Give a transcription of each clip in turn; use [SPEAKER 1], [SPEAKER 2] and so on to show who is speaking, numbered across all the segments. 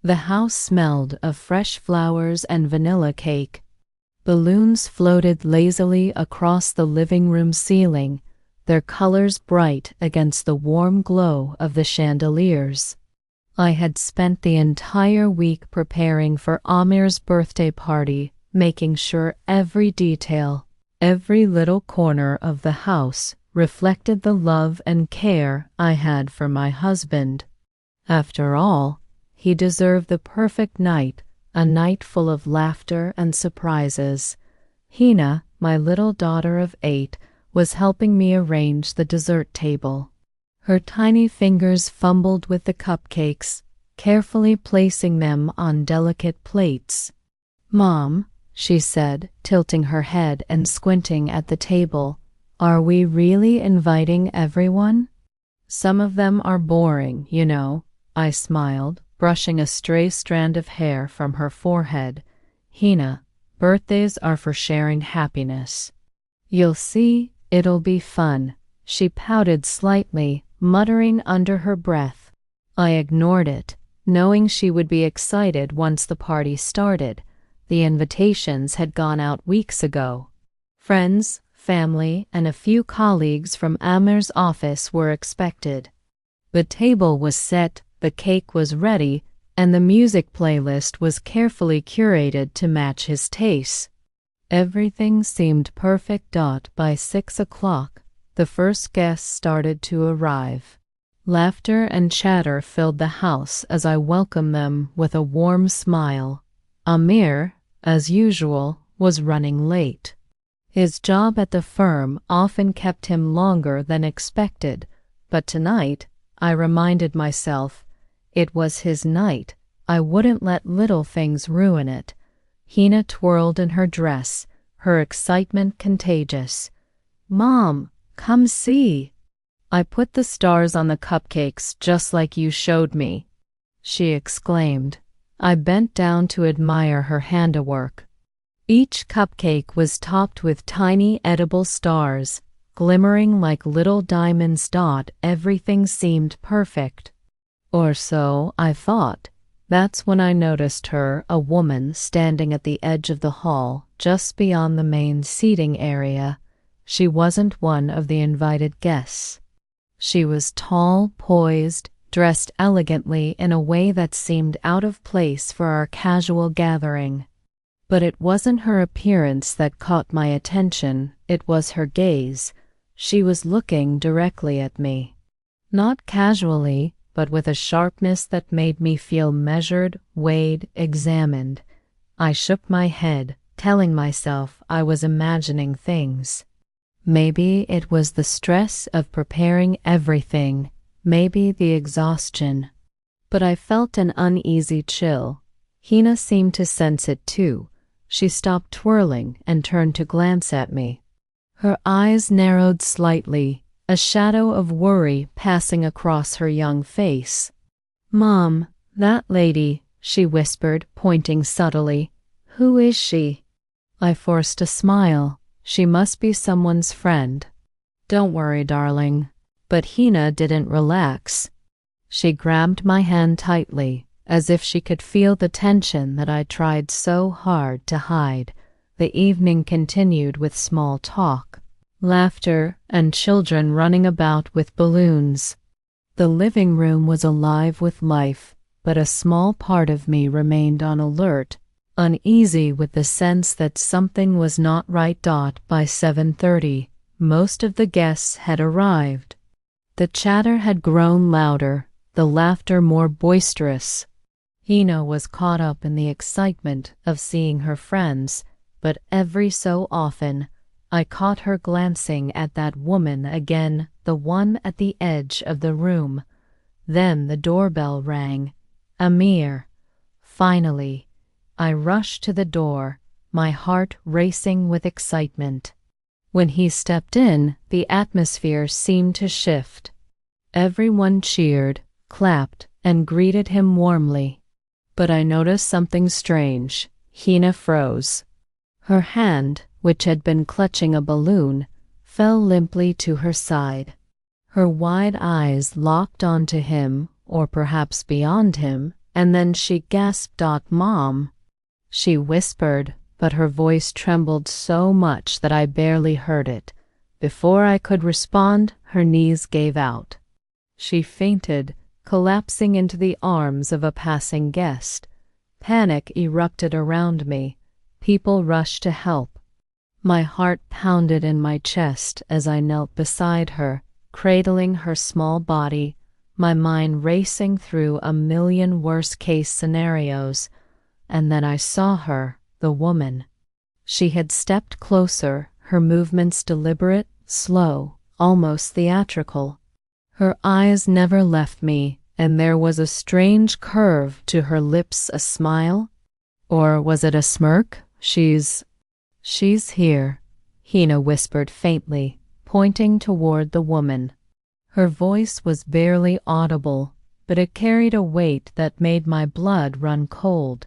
[SPEAKER 1] The house smelled of fresh flowers and vanilla cake. Balloons floated lazily across the living room ceiling, their colors bright against the warm glow of the chandeliers. I had spent the entire week preparing for Amir's birthday party, making sure every detail, every little corner of the house reflected the love and care I had for my husband. After all, he deserved the perfect night, a night full of laughter and surprises. Hina, my little daughter of 8, was helping me arrange the dessert table. Her tiny fingers fumbled with the cupcakes, carefully placing them on delicate plates. "Mom," she said, tilting her head and squinting at the table, "are we really inviting everyone?" "Some of them are boring, you know," I smiled, brushing a stray strand of hair from her forehead. "Hina, birthdays are for sharing happiness." "You'll see, it'll be fun," she pouted slightly, muttering under her breath. I ignored it, knowing she would be excited once the party started. The invitations had gone out weeks ago. Friends, family, and a few colleagues from Amir's office were expected. The table was set, the cake was ready, and the music playlist was carefully curated to match his tastes. Everything seemed perfect. By 6 o'clock, the first guests started to arrive. Laughter and chatter filled the house as I welcomed them with a warm smile. Amir, as usual, was running late. His job at the firm often kept him longer than expected, but tonight, I reminded myself, it was his night. I wouldn't let little things ruin it. Hina twirled in her dress, her excitement contagious. "Mom, come see. I put the stars on the cupcakes just like you showed me," she exclaimed. I bent down to admire her handiwork. Each cupcake was topped with tiny edible stars, glimmering like little diamonds. Everything seemed perfect. Or so I thought. That's when I noticed her, a woman standing at the edge of the hall, just beyond the main seating area. She wasn't one of the invited guests. She was tall, poised, dressed elegantly in a way that seemed out of place for our casual gathering. But it wasn't her appearance that caught my attention, it was her gaze. She was looking directly at me. Not casually, but with a sharpness that made me feel measured, weighed, examined. I shook my head, telling myself I was imagining things. Maybe it was the stress of preparing everything, maybe the exhaustion. But I felt an uneasy chill. Hina seemed to sense it too. She stopped twirling and turned to glance at me. Her eyes narrowed slightly, a shadow of worry passing across her young face. "Mom, that lady," she whispered, pointing subtly. "Who is she?" I forced a smile. She must be someone's friend. "Don't worry, darling." But Hina didn't relax. She grabbed my hand tightly, as if she could feel the tension that I tried so hard to hide. The evening continued with small talk, laughter, and children running about with balloons. The living room was alive with life, but a small part of me remained on alert, uneasy with the sense that something was not right. By 7:30, most of the guests had arrived. The chatter had grown louder, the laughter more boisterous. Hina was caught up in the excitement of seeing her friends, but every so often, I caught her glancing at that woman again, the one at the edge of the room. Then the doorbell rang. Amir. Finally, I rushed to the door, my heart racing with excitement. When he stepped in, the atmosphere seemed to shift. Everyone cheered, clapped, and greeted him warmly. But I noticed something strange. Hina froze. Her hand, which had been clutching a balloon, fell limply to her side. Her wide eyes locked onto him, or perhaps beyond him, and then she gasped, "Mom," she whispered, but her voice trembled so much that I barely heard it. Before I could respond, her knees gave out. She fainted, collapsing into the arms of a passing guest. Panic erupted around me. People rushed to help. My heart pounded in my chest as I knelt beside her, cradling her small body, my mind racing through a million worst-case scenarios. And then I saw her, the woman. She had stepped closer, her movements deliberate, slow, almost theatrical. Her eyes never left me, and there was a strange curve to her lips, a smile. Or was it a smirk? She's here, Hina whispered faintly, pointing toward the woman. Her voice was barely audible, but it carried a weight that made my blood run cold.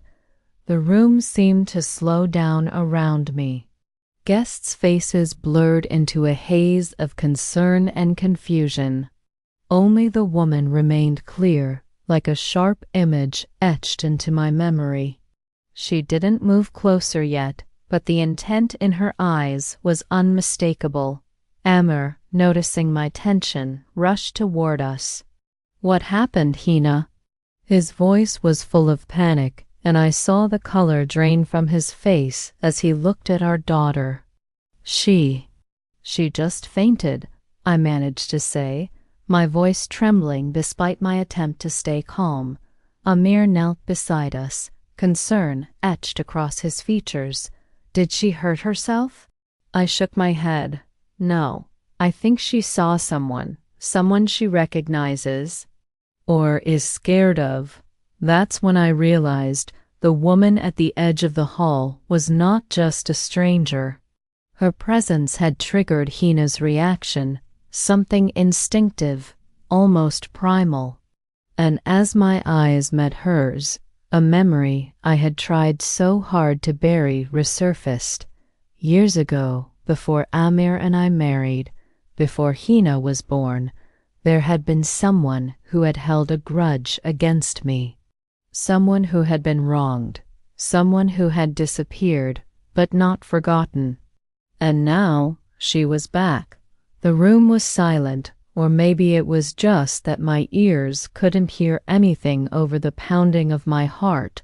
[SPEAKER 1] The room seemed to slow down around me. Guests' faces blurred into a haze of concern and confusion. Only the woman remained clear, like a sharp image etched into my memory. She didn't move closer yet, but the intent in her eyes was unmistakable. Amir, noticing my tension, rushed toward us. "What happened, Hina?" His voice was full of panic, and I saw the color drain from his face as he looked at our daughter. She just fainted," I managed to say, my voice trembling despite my attempt to stay calm. Amir knelt beside us, concern etched across his features. "Did she hurt herself?" I shook my head. "No, I think she saw someone she recognizes or is scared of." That's when I realized the woman at the edge of the hall was not just a stranger. Her presence had triggered Hina's reaction, something instinctive, almost primal. And as my eyes met hers, a memory I had tried so hard to bury resurfaced. Years ago, before Amir and I married, before Hina was born, there had been someone who had held a grudge against me. Someone who had been wronged, someone who had disappeared, but not forgotten. And now she was back. The room was silent, or maybe it was just that my ears couldn't hear anything over the pounding of my heart.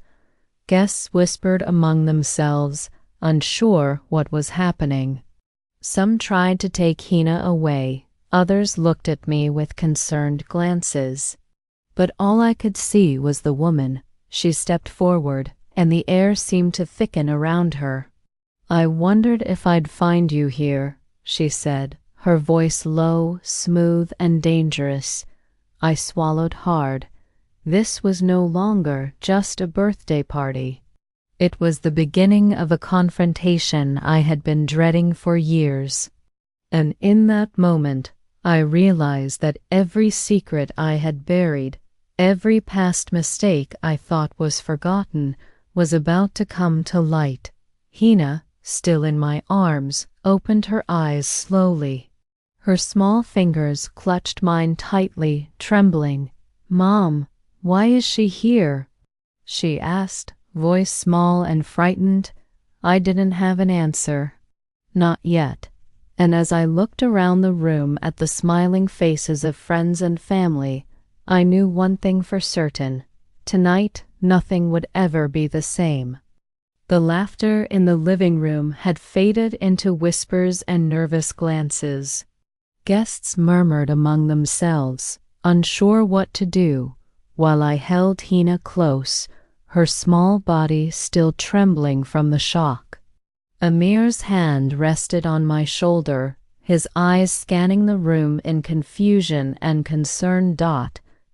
[SPEAKER 1] Guests whispered among themselves, unsure what was happening. Some tried to take Hina away, others looked at me with concerned glances. But all I could see was the woman. She stepped forward, and the air seemed to thicken around her. "I wondered if I'd find you here," she said, her voice low, smooth, and dangerous. I swallowed hard. This was no longer just a birthday party. It was the beginning of a confrontation I had been dreading for years. And in that moment, I realized that every secret I had buried, every past mistake I thought was forgotten, was about to come to light. Hina, still in my arms, opened her eyes slowly. Her small fingers clutched mine tightly, trembling. "Mom, why is she here?" she asked, voice small and frightened. I didn't have an answer. Not yet. And as I looked around the room at the smiling faces of friends and family, I knew one thing for certain. Tonight, nothing would ever be the same. The laughter in the living room had faded into whispers and nervous glances. Guests murmured among themselves, unsure what to do, while I held Hina close, her small body still trembling from the shock. Amir's hand rested on my shoulder, his eyes scanning the room in confusion and concern.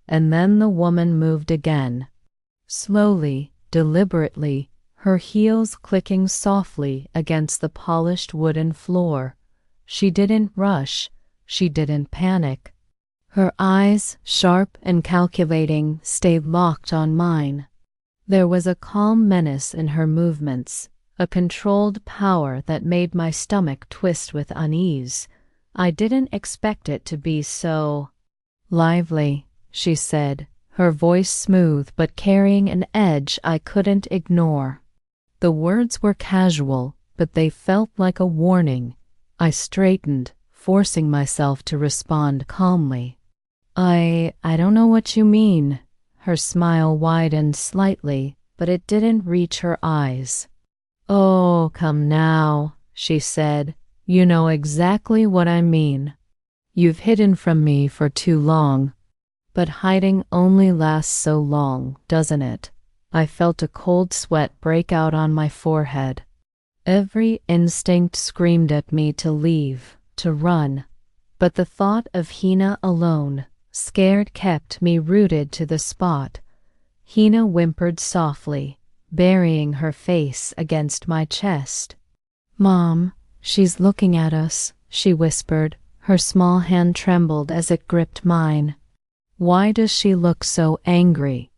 [SPEAKER 1] And then the woman moved again. Slowly, deliberately, her heels clicking softly against the polished wooden floor. She didn't rush. She didn't panic. Her eyes, sharp and calculating, stayed locked on mine. There was a calm menace in her movements, a controlled power that made my stomach twist with unease. I didn't expect it to be so lively, she said, her voice smooth but carrying an edge I couldn't ignore. The words were casual, but they felt like a warning. I straightened, forcing myself to respond calmly. I don't know what you mean." Her smile widened slightly, but it didn't reach her eyes. "Oh, come now," she said. "You know exactly what I mean. You've hidden from me for too long." But hiding only lasts so long, doesn't it? I felt a cold sweat break out on my forehead. Every instinct screamed at me to leave, to run. But the thought of Hina alone, scared, kept me rooted to the spot. Hina whimpered softly, burying her face against my chest. "Mom, she's looking at us," she whispered. Her small hand trembled as it gripped mine. "Why does she look so angry?"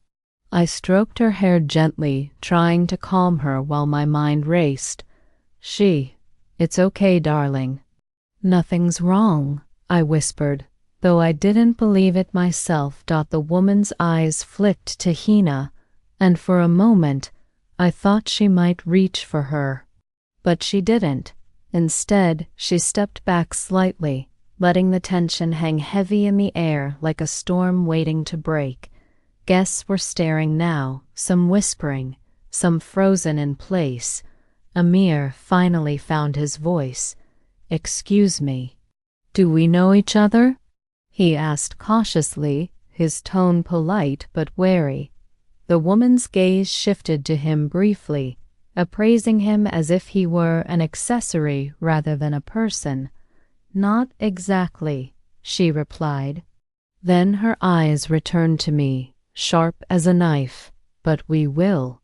[SPEAKER 1] I stroked her hair gently, trying to calm her while my mind raced. It's okay, darling." "Nothing's wrong," I whispered, though I didn't believe it myself. The woman's eyes flicked to Hina, and for a moment I thought she might reach for her. But she didn't. Instead, she stepped back slightly, letting the tension hang heavy in the air like a storm waiting to break. Guests were staring now, some whispering, some frozen in place. Amir finally found his voice. "Excuse me. Do we know each other?" he asked cautiously, his tone polite but wary. The woman's gaze shifted to him briefly, appraising him as if he were an accessory rather than a person. "Not exactly," she replied. Then her eyes returned to me, sharp as a knife. "But we will."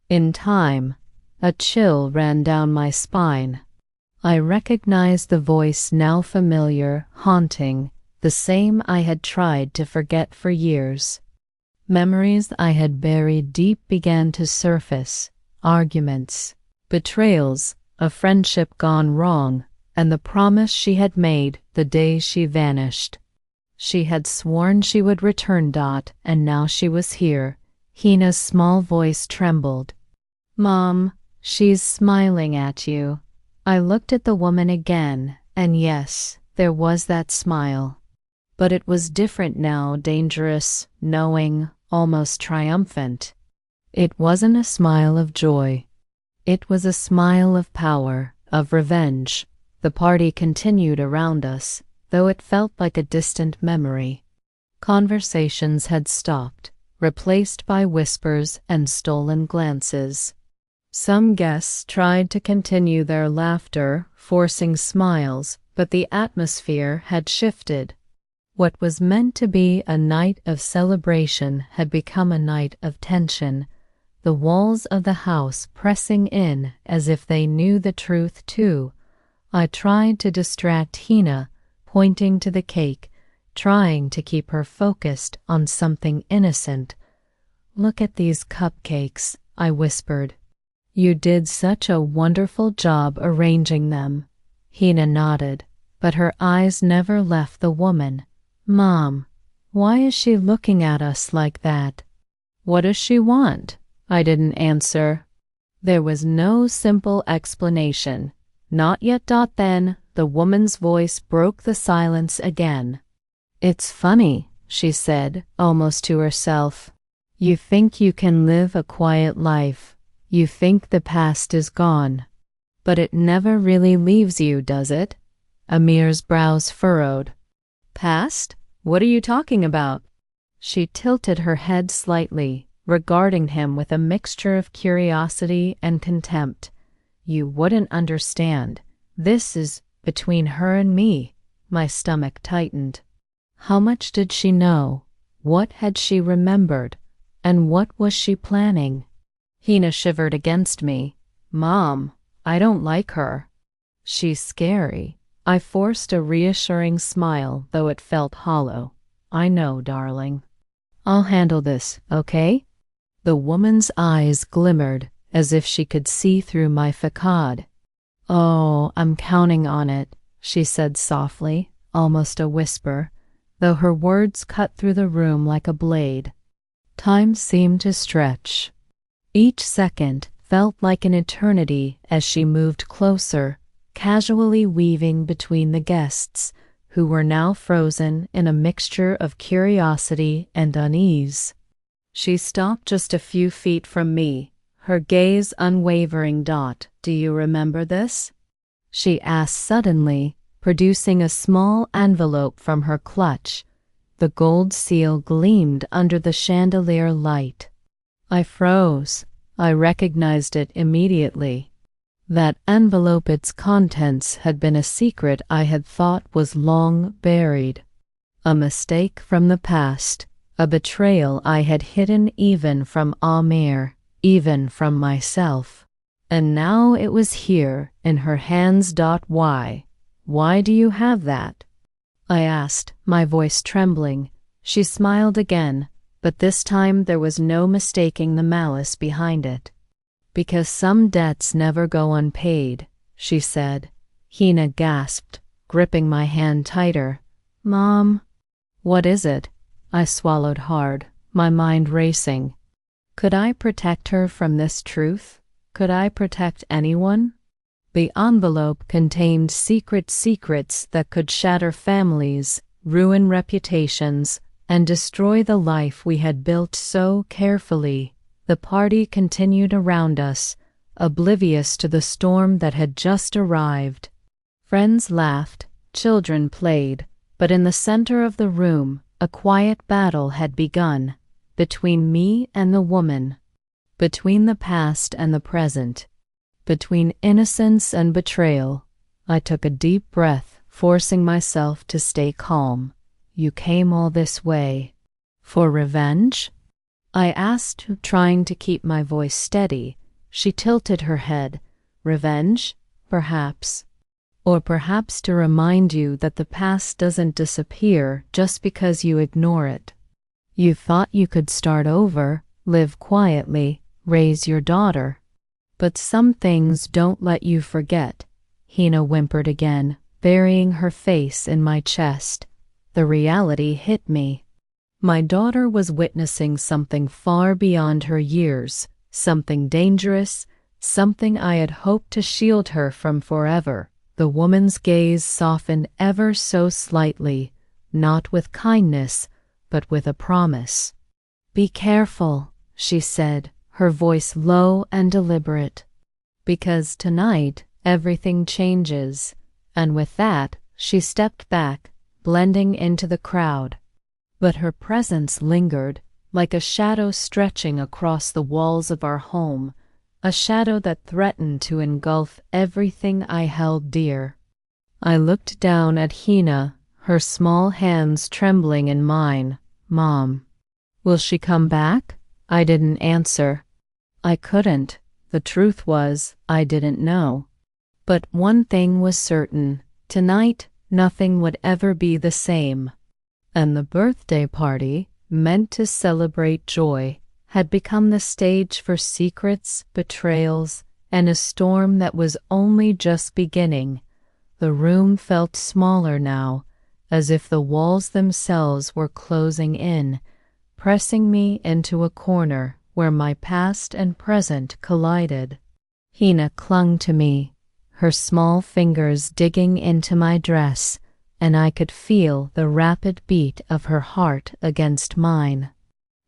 [SPEAKER 1] In time, a chill ran down my spine. I recognized the voice, now familiar, haunting, the same I had tried to forget for years. Memories I had buried deep began to surface. Arguments, betrayals, a friendship gone wrong, and the promise she had made the day she vanished. She had sworn she would return. And now she was here. Hina's small voice trembled. "Mom, she's smiling at you." I looked at the woman again, and yes, there was that smile. But it was different now, dangerous, knowing, almost triumphant. It wasn't a smile of joy. It was a smile of power, of revenge. The party continued around us, though it felt like a distant memory. Conversations had stopped, replaced by whispers and stolen glances. Some guests tried to continue their laughter, forcing smiles, but the atmosphere had shifted. What was meant to be a night of celebration had become a night of tension, the walls of the house pressing in as if they knew the truth too. I tried to distract Hina, pointing to the cake, trying to keep her focused on something innocent. "Look at these cupcakes," I whispered. "You did such a wonderful job arranging them." Hina nodded, but her eyes never left the woman. "Mom, why is she looking at us like that?" "What does she want?" I didn't answer. There was no simple explanation. Not yet. Then the woman's voice broke the silence again. "It's funny," she said, almost to herself. "You think you can live a quiet life. You think the past is gone. But it never really leaves you, does it?" Amir's brows furrowed. "Past? What are you talking about?" She tilted her head slightly, regarding him with a mixture of curiosity and contempt. "You wouldn't understand. This is between her and me." My stomach tightened. How much did she know? What had she remembered? And what was she planning? Hina shivered against me. "Mom, I don't like her." "She's scary." I forced a reassuring smile, though it felt hollow. "I know, darling. I'll handle this, okay?" The woman's eyes glimmered, as if she could see through my facade. "Oh, I'm counting on it," she said softly, almost a whisper, though her words cut through the room like a blade. Time seemed to stretch. Each second felt like an eternity as she moved closer, casually weaving between the guests, who were now frozen in a mixture of curiosity and unease. She stopped just a few feet from me, her gaze unwavering. "Do you remember this?" she asked suddenly, producing a small envelope from her clutch. The gold seal gleamed under the chandelier light. I froze. I recognized it immediately. That envelope, its contents, had been a secret I had thought was long buried. A mistake from the past, a betrayal I had hidden even from Amir, even from myself. And now it was here, in her hands. Why do you have that?" I asked, my voice trembling. She smiled again, but this time there was no mistaking the malice behind it. "Because some debts never go unpaid," she said. Hina gasped, gripping my hand tighter. "Mom." "What is it?" I swallowed hard, my mind racing. Could I protect her from this truth? Could I protect anyone? The envelope contained secrets that could shatter families, ruin reputations, and destroy the life we had built so carefully. The party continued around us, oblivious to the storm that had just arrived. Friends laughed, children played, but in the center of the room, a quiet battle had begun, between me and the woman, between the past and the present, between innocence and betrayal. I took a deep breath, forcing myself to stay calm. "You came all this way for revenge?" I asked, trying to keep my voice steady. She tilted her head. "Revenge? Perhaps. Or perhaps to remind you that the past doesn't disappear just because you ignore it. You thought you could start over, live quietly, raise your daughter. But some things don't let you forget." Hina whimpered again, burying her face in my chest. The reality hit me. My daughter was witnessing something far beyond her years, something dangerous, something I had hoped to shield her from forever. The woman's gaze softened ever so slightly, not with kindness, but with a promise. "Be careful," she said, her voice low and deliberate. "Because tonight everything changes." And with that, she stepped back, blending into the crowd. But her presence lingered, like a shadow stretching across the walls of our home, a shadow that threatened to engulf everything I held dear. I looked down at Hina, her small hands trembling in mine. "Mom, will she come back?" I didn't answer. I couldn't. The truth was, I didn't know. But one thing was certain. Tonight, nothing would ever be the same. And the birthday party, meant to celebrate joy, had become the stage for secrets, betrayals, and a storm that was only just beginning. The room felt smaller now, as if the walls themselves were closing in, pressing me into a corner where my past and present collided. Hina clung to me, her small fingers digging into my dress, and I could feel the rapid beat of her heart against mine.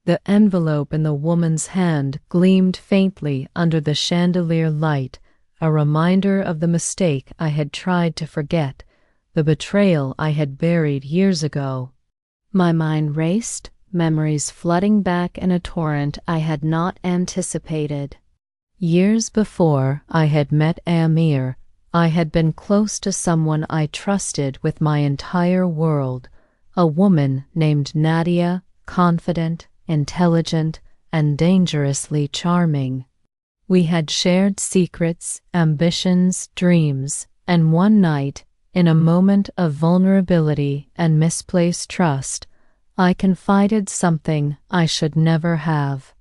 [SPEAKER 1] The envelope in the woman's hand gleamed faintly under the chandelier light, a reminder of the mistake I had tried to forget, the betrayal I had buried years ago. My mind raced, memories flooding back in a torrent I had not anticipated. Years before I had met Amir, I had been close to someone I trusted with my entire world, a woman named Nadia, confident, intelligent, and dangerously charming. We had shared secrets, ambitions, dreams, and one night, in a moment of vulnerability and misplaced trust, I confided something I should never have.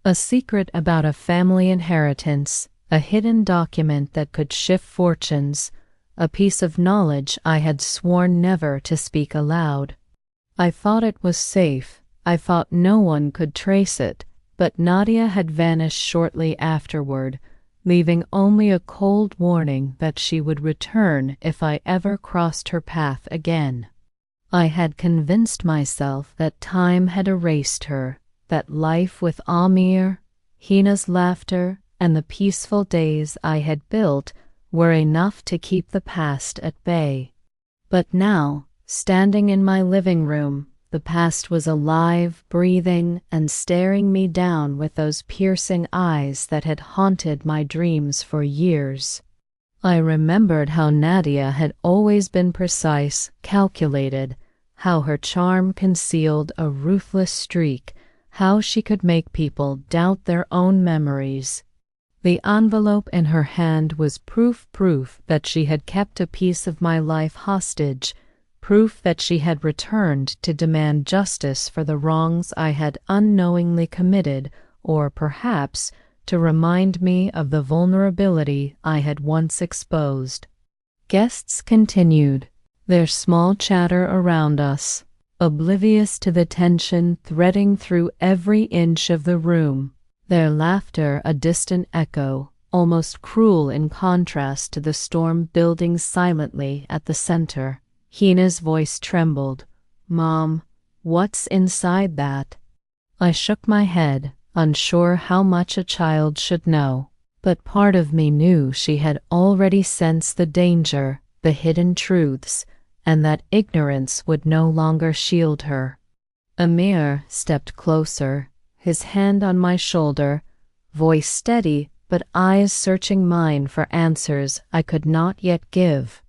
[SPEAKER 1] A secret about a family inheritance, a hidden document that could shift fortunes, a piece of knowledge I had sworn never to speak aloud. I thought it was safe. I thought no one could trace it, but Nadia had vanished shortly afterward, leaving only a cold warning that she would return if I ever crossed her path again. I had convinced myself that time had erased her, that life with Amir, Hina's laughter, and the peaceful days I had built were enough to keep the past at bay. But now, standing in my living room, the past was alive, breathing, and staring me down with those piercing eyes that had haunted my dreams for years. I remembered how Nadia had always been precise, calculated, how her charm concealed a ruthless streak, how she could make people doubt their own memories. The envelope in her hand was proof that she had kept a piece of my life hostage, proof that she had returned to demand justice for the wrongs I had unknowingly committed, or perhaps to remind me of the vulnerability I had once exposed. Guests continued, their small chatter around us, oblivious to the tension threading through every inch of the room, their laughter a distant echo, almost cruel in contrast to the storm building silently at the center. Hina's voice trembled. "Mom, what's inside that?" I shook my head, unsure how much a child should know, but part of me knew she had already sensed the danger, the hidden truths, and that ignorance would no longer shield her. Amir stepped closer, his hand on my shoulder, voice steady but eyes searching mine for answers I could not yet give.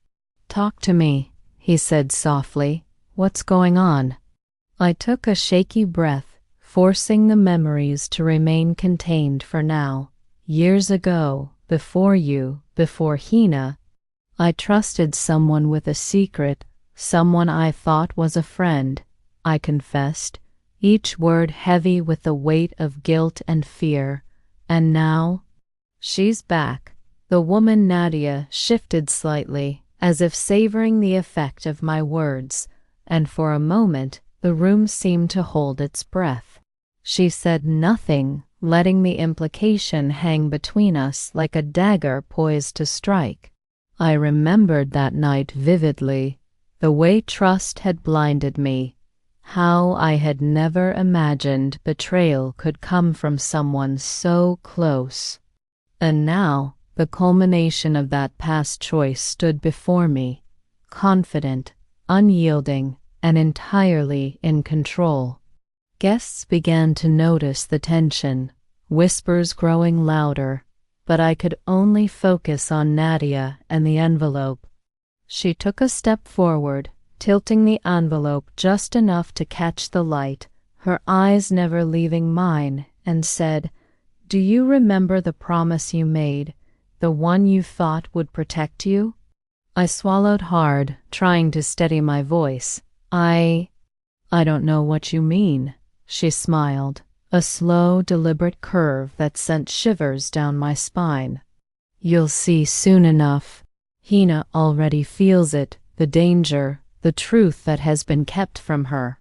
[SPEAKER 1] "Talk to me," he said softly. "What's going on?" I took a shaky breath, forcing the memories to remain contained for now. Years ago, before you, before Hina, I trusted someone with a secret, someone I thought was a friend. I confessed, each word heavy with the weight of guilt and fear. And now, she's back. The woman Nadia shifted slightly, as if savoring the effect of my words, and for a moment the room seemed to hold its breath. She said nothing, letting the implication hang between us like a dagger poised to strike. I remembered that night vividly, the way trust had blinded me, how I had never imagined betrayal could come from someone so close. And now, the culmination of that past choice stood before me, confident, unyielding, and entirely in control. Guests began to notice the tension, whispers growing louder, but I could only focus on Nadia and the envelope. She took a step forward, tilting the envelope just enough to catch the light, her eyes never leaving mine, and said, "Do you remember the promise you made? The one you thought would protect you?" I swallowed hard, trying to steady my voice. I don't know what you mean," she smiled, a slow, deliberate curve that sent shivers down my spine. "You'll see soon enough. Hina already feels it, the danger, the truth that has been kept from her."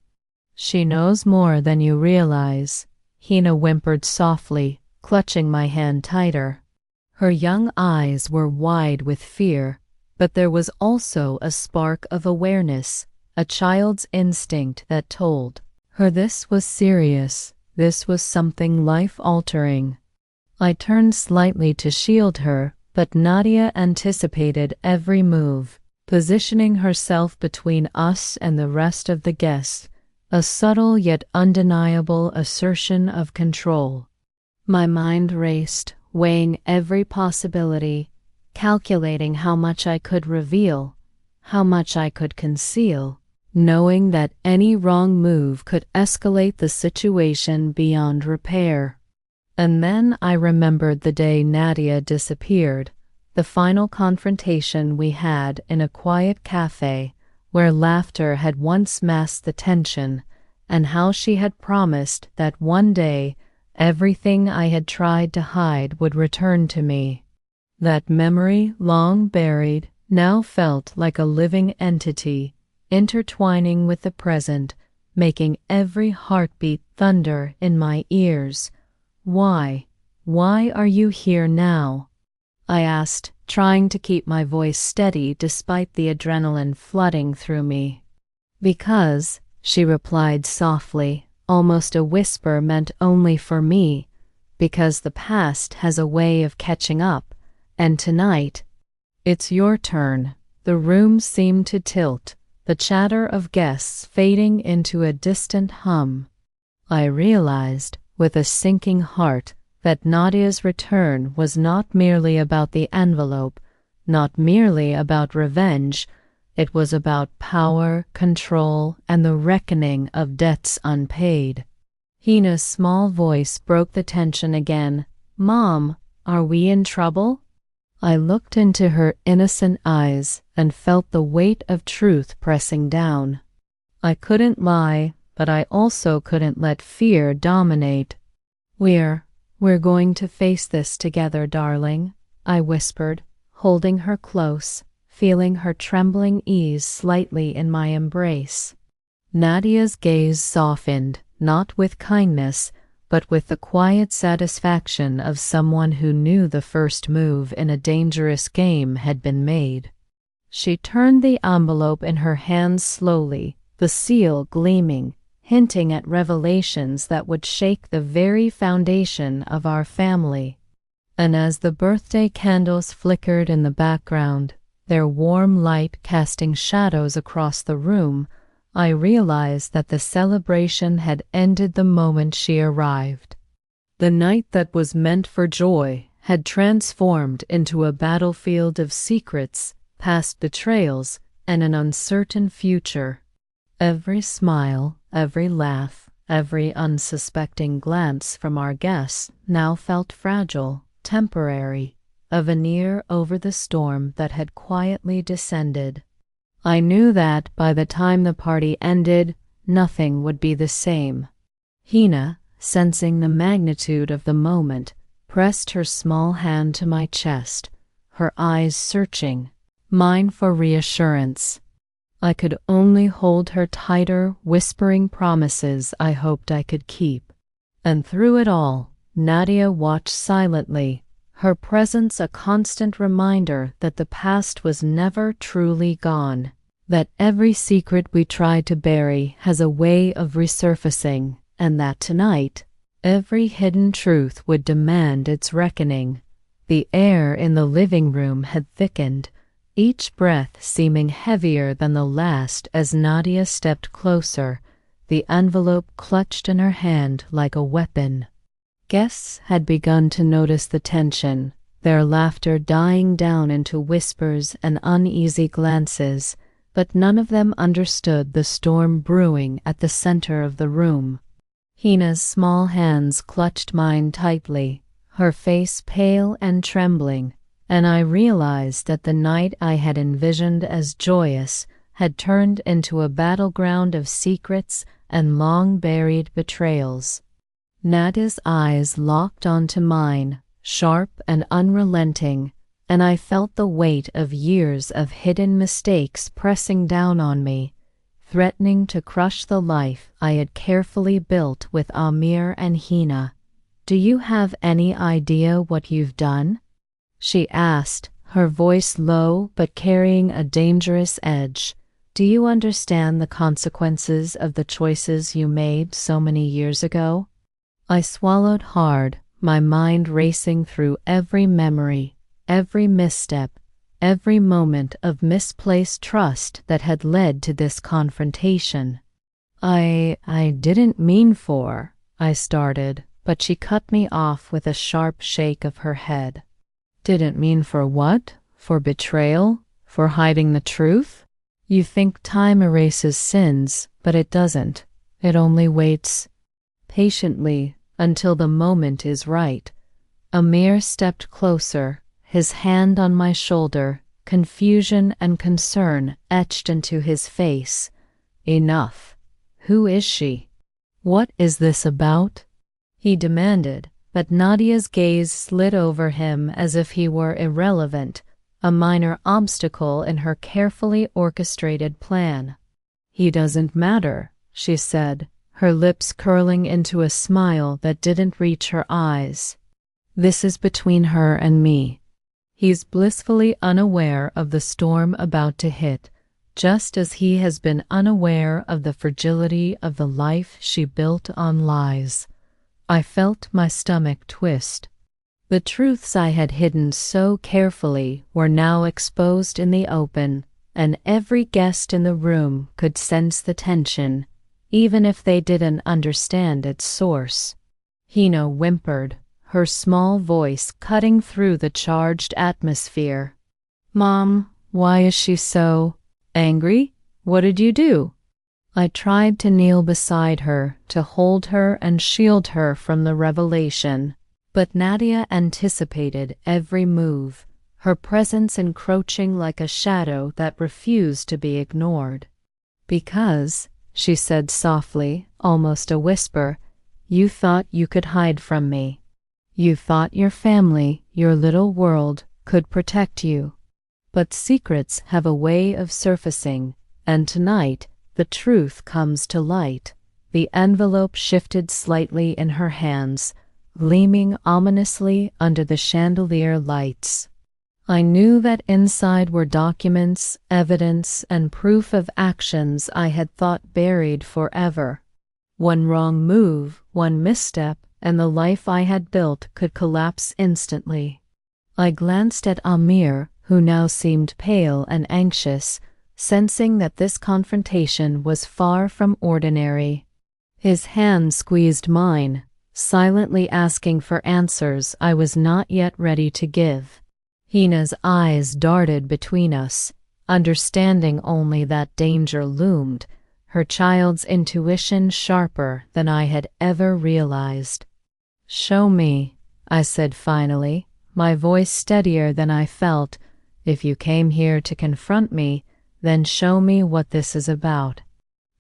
[SPEAKER 1] "She knows more than you realize," Hina whimpered softly, clutching my hand tighter. Her young eyes were wide with fear, but there was also a spark of awareness, a child's instinct that told her this was serious, this was something life-altering. I turned slightly to shield her, but Nadia anticipated every move, positioning herself between us and the rest of the guests, a subtle yet undeniable assertion of control. My mind raced, weighing every possibility, calculating how much I could reveal, how much I could conceal, knowing that any wrong move could escalate the situation beyond repair. And then I remembered the day Nadia disappeared, the final confrontation we had in a quiet cafe where laughter had once masked the tension, and how she had promised that one day everything I had tried to hide would return to me. That memory, long buried, now felt like a living entity, intertwining with the present, making every heartbeat thunder in my ears. Why? Why are you here now? I asked, trying to keep my voice steady despite the adrenaline flooding through me. Because, she replied softly, almost a whisper meant only for me, because the past has a way of catching up, and tonight, it's your turn. The room seemed to tilt, the chatter of guests fading into a distant hum. I realized, with a sinking heart, that Nadia's return was not merely about the envelope, not merely about revenge. It was about power, control, and the reckoning of debts unpaid. Hina's small voice broke the tension again. Mom, are we in trouble? I looked into her innocent eyes and felt the weight of truth pressing down. I couldn't lie, but I also couldn't let fear dominate. We're going to face this together, darling, I whispered, holding her close, feeling her trembling ease slightly in my embrace. Nadia's gaze softened, not with kindness, but with the quiet satisfaction of someone who knew the first move in a dangerous game had been made. She turned the envelope in her hands slowly, the seal gleaming, hinting at revelations that would shake the very foundation of our family. And as the birthday candles flickered in the background, their warm light casting shadows across the room, I realized that the celebration had ended the moment she arrived. The night that was meant for joy had transformed into a battlefield of secrets, past betrayals, and an uncertain future. Every smile, every laugh, every unsuspecting glance from our guests now felt fragile, temporary, a veneer over the storm that had quietly descended. I knew that by the time the party ended, nothing would be the same. Hina, sensing the magnitude of the moment, pressed her small hand to my chest, her eyes searching, mine for reassurance. I could only hold her tighter, whispering promises I hoped I could keep. And through it all, Nadia watched silently, her presence a constant reminder that the past was never truly gone, that every secret we tried to bury has a way of resurfacing, and that tonight, every hidden truth would demand its reckoning. The air in the living room had thickened, each breath seeming heavier than the last as Nadia stepped closer, the envelope clutched in her hand like a weapon. Guests had begun to notice the tension, their laughter dying down into whispers and uneasy glances, but none of them understood the storm brewing at the center of the room. Hina's small hands clutched mine tightly, her face pale and trembling, and I realized that the night I had envisioned as joyous had turned into a battleground of secrets and long-buried betrayals. Nadia's eyes locked onto mine, sharp and unrelenting, and I felt the weight of years of hidden mistakes pressing down on me, threatening to crush the life I had carefully built with Amir and Hina. "Do you have any idea what you've done?" she asked, her voice low but carrying a dangerous edge. "Do you understand the consequences of the choices you made so many years ago?" I swallowed hard, my mind racing through every memory, every misstep, every moment of misplaced trust that had led to this confrontation. I didn't mean for," I started, but she cut me off with a sharp shake of her head. "Didn't mean for what? For betrayal? For hiding the truth? You think time erases sins, but it doesn't. It only waits patiently until the moment is right." Amir stepped closer, his hand on my shoulder, confusion and concern etched into his face. "Enough. Who is she? What is this about?" he demanded, but Nadia's gaze slid over him as if he were irrelevant, a minor obstacle in her carefully orchestrated plan. "He doesn't matter," she said, her lips curling into a smile that didn't reach her eyes. This is between her and me. He's blissfully unaware of the storm about to hit, just as he has been unaware of the fragility of the life she built on lies. I felt my stomach twist. The truths I had hidden so carefully were now exposed in the open, and every guest in the room could sense the tension, even if they didn't understand its source. Hina whimpered, her small voice cutting through the charged atmosphere. Mom, why is she so angry? What did you do? I tried to kneel beside her, to hold her and shield her from the revelation, but Nadia anticipated every move, her presence encroaching like a shadow that refused to be ignored. Because, she said softly, almost a whisper, you thought you could hide from me. You thought your family, your little world, could protect you. But secrets have a way of surfacing, and tonight the truth comes to light. The envelope shifted slightly in her hands, gleaming ominously under the chandelier lights. I knew that inside were documents, evidence, and proof of actions I had thought buried forever. One wrong move, one misstep, and the life I had built could collapse instantly. I glanced at Amir, who now seemed pale and anxious, sensing that this confrontation was far from ordinary. His hand squeezed mine, silently asking for answers I was not yet ready to give. Hina's eyes darted between us, understanding only that danger loomed, her child's intuition sharper than I had ever realized. Show me, I said finally, my voice steadier than I felt. If you came here to confront me, then show me what this is about.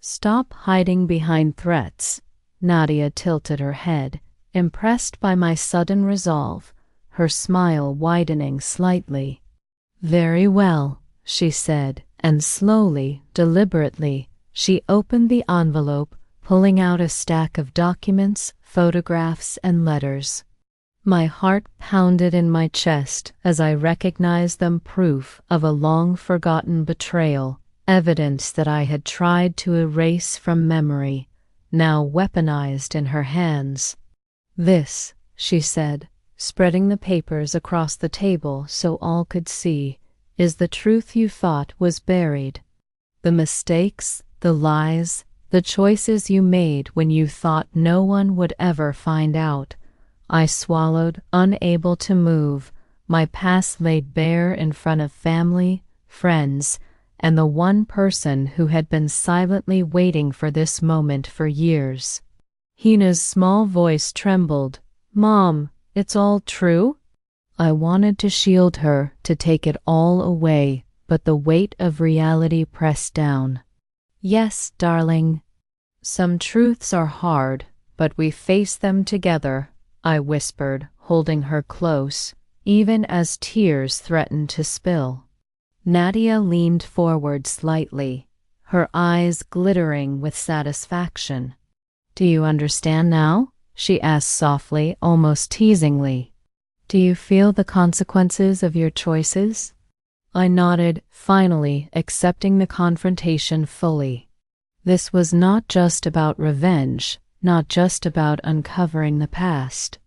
[SPEAKER 1] Stop hiding behind threats. Nadia tilted her head, impressed by my sudden resolve, her smile widening slightly. Very well, she said, and slowly, deliberately, she opened the envelope, pulling out a stack of documents, photographs, and letters. My heart pounded in my chest as I recognized them proof of a long-forgotten betrayal, evidence that I had tried to erase from memory, now weaponized in her hands. This, she said, spreading the papers across the table so all could see, is the truth you thought was buried. The mistakes, the lies, the choices you made when you thought no one would ever find out. I swallowed, unable to move, my past laid bare in front of family, friends, and the one person who had been silently waiting for this moment for years. Hina's small voice trembled. Mom, it's all true? I wanted to shield her, to take it all away, but the weight of reality pressed down. Yes, darling. Some truths are hard, but we face them together, I whispered, holding her close, even as tears threatened to spill. Nadia leaned forward slightly, her eyes glittering with satisfaction. Do you understand now? She asked softly, almost teasingly. Do you feel the consequences of your choices? I nodded, finally accepting the confrontation fully. This was not just about revenge, not just about uncovering the past.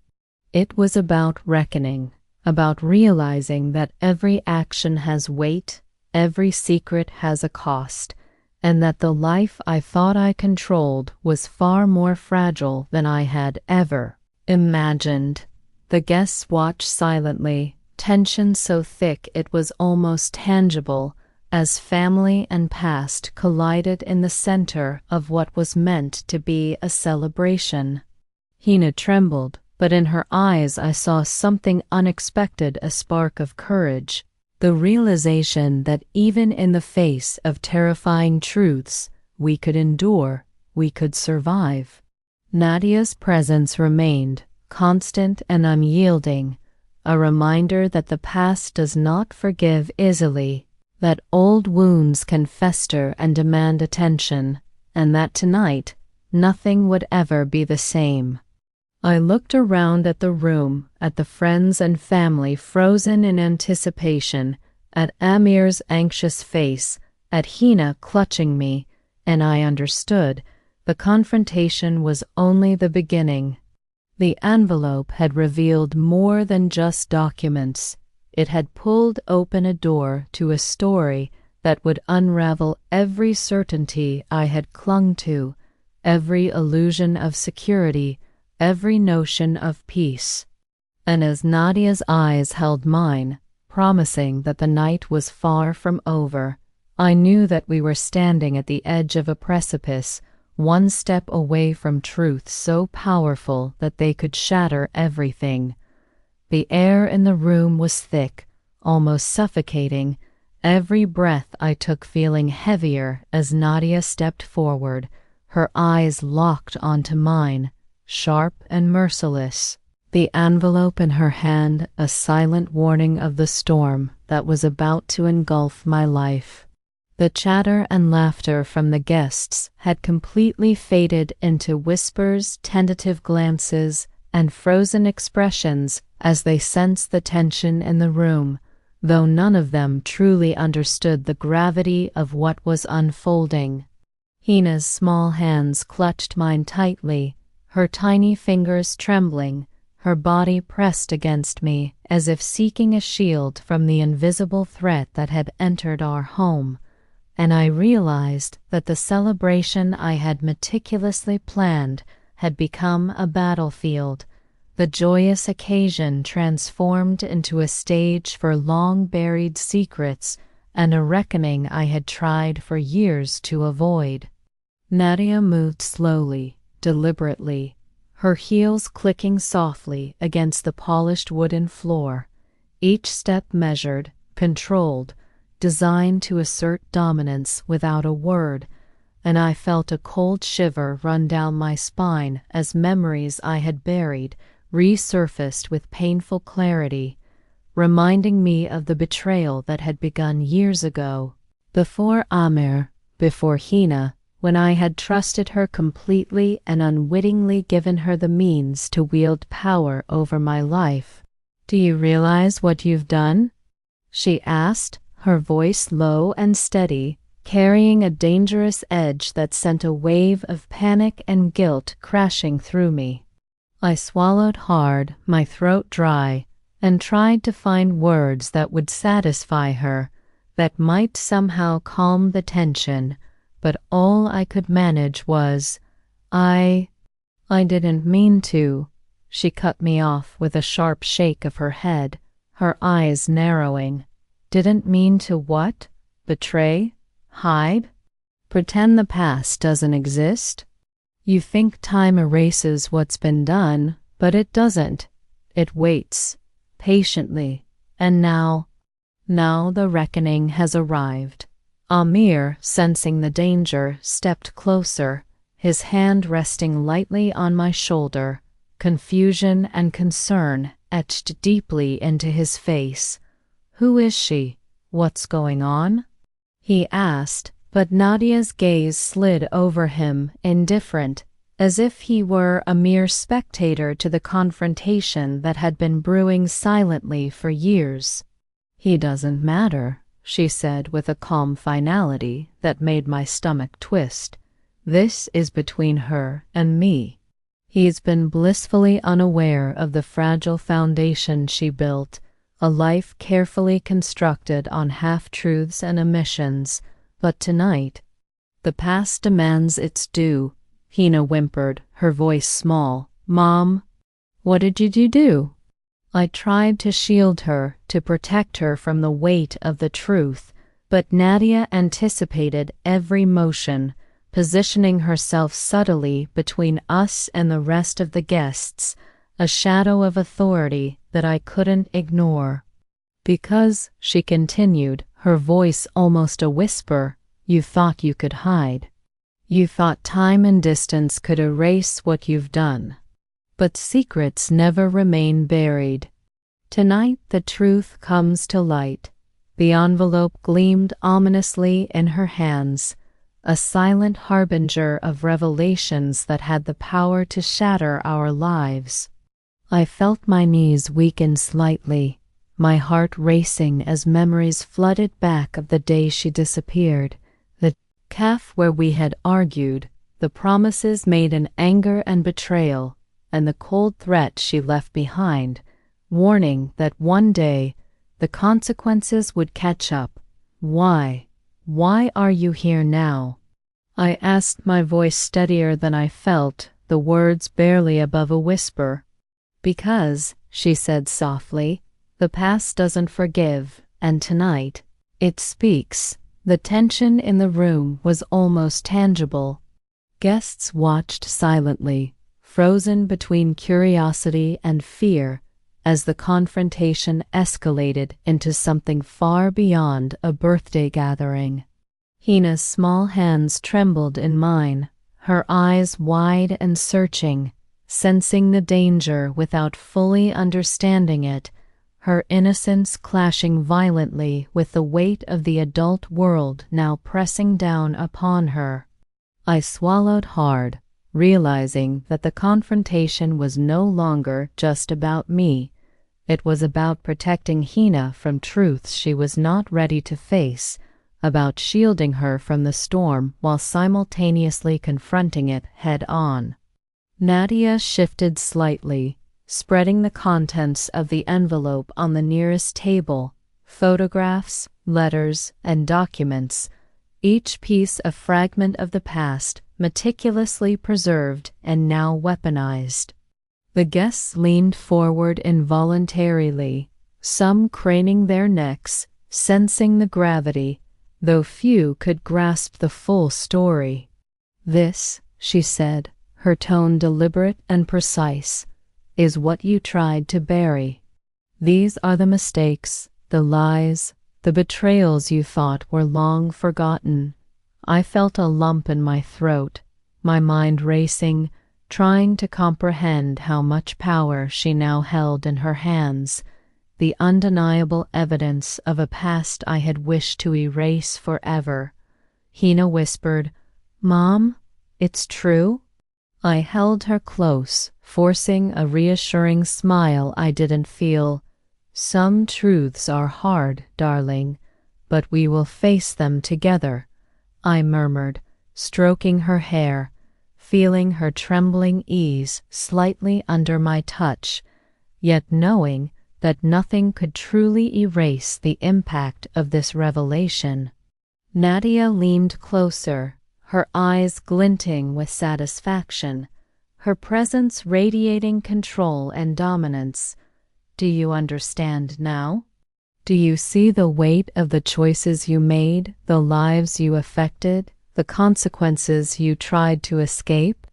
[SPEAKER 1] It was about reckoning, about realizing that every action has weight, every secret has a cost, and that the life I thought I controlled was far more fragile than I had ever imagined. The guests watched silently, tension so thick it was almost tangible, as family and past collided in the center of what was meant to be a celebration. Hina trembled, but in her eyes I saw something unexpected, a spark of courage, the realization that even in the face of terrifying truths, we could endure, we could survive. Nadia's presence remained, constant and unyielding, a reminder that the past does not forgive easily, that old wounds can fester and demand attention, and that tonight nothing would ever be the same. I looked around at the room, at the friends and family frozen in anticipation, at Amir's anxious face, at Hina clutching me, and I understood the confrontation was only the beginning. The envelope had revealed more than just documents. It had pulled open a door to a story that would unravel every certainty I had clung to, every illusion of security, every notion of peace. And as Nadia's eyes held mine, promising that the night was far from over, I knew that we were standing at the edge of a precipice, one step away from truth so powerful that they could shatter everything. The air in the room was thick, almost suffocating, every breath I took feeling heavier as Nadia stepped forward, her eyes locked onto mine, sharp and merciless, the envelope in her hand a silent warning of the storm that was about to engulf my life. The chatter and laughter from the guests had completely faded into whispers, tentative glances, and frozen expressions as they sensed the tension in the room, though none of them truly understood the gravity of what was unfolding. Hina's small hands clutched mine tightly, her tiny fingers trembling, her body pressed against me as if seeking a shield from the invisible threat that had entered our home. And I realized that the celebration I had meticulously planned had become a battlefield, the joyous occasion transformed into a stage for long-buried secrets and a reckoning I had tried for years to avoid. Nadia moved slowly, deliberately, her heels clicking softly against the polished wooden floor, each step measured, controlled, designed to assert dominance without a word, and I felt a cold shiver run down my spine as memories I had buried resurfaced with painful clarity, reminding me of the betrayal that had begun years ago, before Amir, before Hina, when I had trusted her completely and unwittingly given her the means to wield power over my life. "Do you realize what you've done?" she asked, her voice low and steady, carrying a dangerous edge that sent a wave of panic and guilt crashing through me. I swallowed hard, my throat dry, and tried to find words that would satisfy her, that might somehow calm the tension, but all I could manage was, I didn't mean to." She cut me off with a sharp shake of her head, her eyes narrowing. "Didn't mean to what? Betray? Hide? Pretend the past doesn't exist? You think time erases what's been done, but it doesn't. It waits, patiently, and now the reckoning has arrived." Amir, sensing the danger, stepped closer, his hand resting lightly on my shoulder, confusion and concern etched deeply into his face. "Who is she? What's going on?" he asked, but Nadia's gaze slid over him, indifferent, as if he were a mere spectator to the confrontation that had been brewing silently for years. "He doesn't matter," she said with a calm finality that made my stomach twist. "This is between her and me." He's been blissfully unaware of the fragile foundation she built, a life carefully constructed on half-truths and omissions, but tonight, the past demands its due. Hina whimpered, her voice small. "Mom, what did you do?" I tried to shield her, to protect her from the weight of the truth, but Nadia anticipated every motion, positioning herself subtly between us and the rest of the guests, a shadow of authority that I couldn't ignore. "Because," she continued, her voice almost a whisper, "you thought you could hide. You thought time and distance could erase what you've done. But secrets never remain buried. Tonight the truth comes to light." The envelope gleamed ominously in her hands, a silent harbinger of revelations that had the power to shatter our lives. I felt my knees weaken slightly, my heart racing as memories flooded back of the day she disappeared, the cafe where we had argued, the promises made in anger and betrayal, and the cold threat she left behind, warning that one day the consequences would catch up. Why are you here now? I asked, my voice steadier than I felt, the words barely above a whisper. Because, she said softly, the past doesn't forgive, and tonight, it speaks. The tension in the room was almost tangible. Guests watched silently, frozen between curiosity and fear, as the confrontation escalated into something far beyond a birthday gathering. Hina's small hands trembled in mine, her eyes wide and searching, sensing the danger without fully understanding it, her innocence clashing violently with the weight of the adult world now pressing down upon her. I swallowed hard, realizing that the confrontation was no longer just about me. It was about protecting Hina from truths she was not ready to face, about shielding her from the storm while simultaneously confronting it head-on. Nadia shifted slightly, spreading the contents of the envelope on the nearest table, photographs, letters, and documents, each piece a fragment of the past, meticulously preserved and now weaponized. The guests leaned forward involuntarily, some craning their necks, sensing the gravity, though few could grasp the full story. This, she said, her tone deliberate and precise, is what you tried to bury. These are the mistakes, the lies, the betrayals you thought were long forgotten. I felt a lump in my throat, my mind racing, trying to comprehend how much power she now held in her hands, the undeniable evidence of a past I had wished to erase forever. Hina whispered, "Mom, it's true?" I held her close, forcing a reassuring smile I didn't feel. "Some truths are hard, darling, but we will face them together," I murmured, stroking her hair, feeling her trembling ease slightly under my touch, yet knowing that nothing could truly erase the impact of this revelation. Nadia leaned closer, her eyes glinting with satisfaction, her presence radiating control and dominance. "Do you understand now? Do you see the weight of the choices you made, the lives you affected, the consequences you tried to escape?"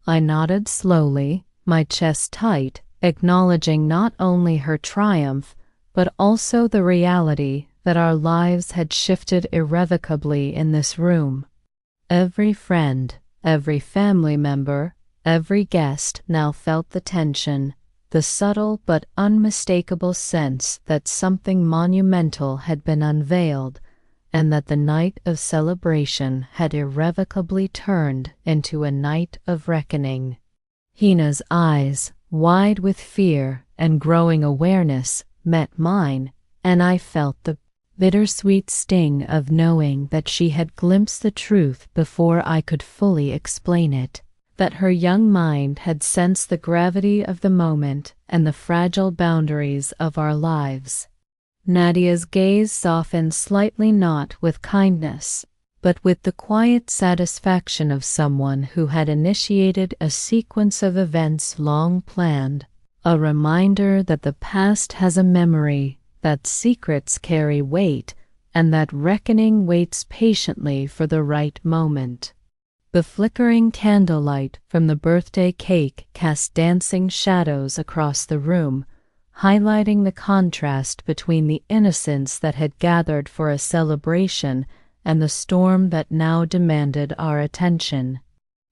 [SPEAKER 1] I nodded slowly, my chest tight, acknowledging not only her triumph, but also the reality that our lives had shifted irrevocably in this room. Every friend, every family member, every guest now felt the tension, the subtle but unmistakable sense that something monumental had been unveiled, and that the night of celebration had irrevocably turned into a night of reckoning. Hina's eyes, wide with fear and growing awareness, met mine, and I felt the bittersweet sting of knowing that she had glimpsed the truth before I could fully explain it, that her young mind had sensed the gravity of the moment and the fragile boundaries of our lives. Nadia's gaze softened slightly, not with kindness, but with the quiet satisfaction of someone who had initiated a sequence of events long planned, a reminder that the past has a memory, that secrets carry weight, and that reckoning waits patiently for the right moment. The flickering candlelight from the birthday cake cast dancing shadows across the room, highlighting the contrast between the innocence that had gathered for a celebration and the storm that now demanded our attention.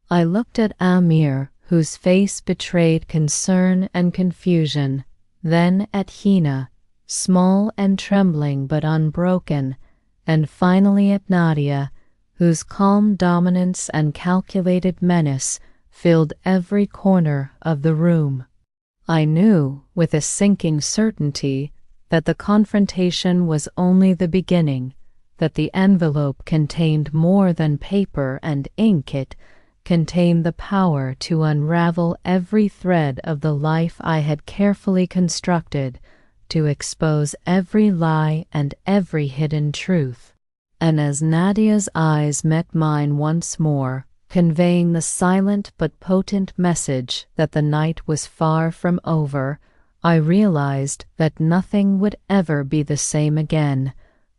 [SPEAKER 1] I looked at Amir, whose face betrayed concern and confusion, then at Hina, small and trembling but unbroken, and finally at Nadia, whose calm dominance and calculated menace filled every corner of the room. I knew, with a sinking certainty, that the confrontation was only the beginning, that the envelope contained more than paper and ink. It contained the power to unravel every thread of the life I had carefully constructed, to expose every lie and every hidden truth. And as Nadia's eyes met mine once more, conveying the silent but potent message that the night was far from over, I realized that nothing would ever be the same again,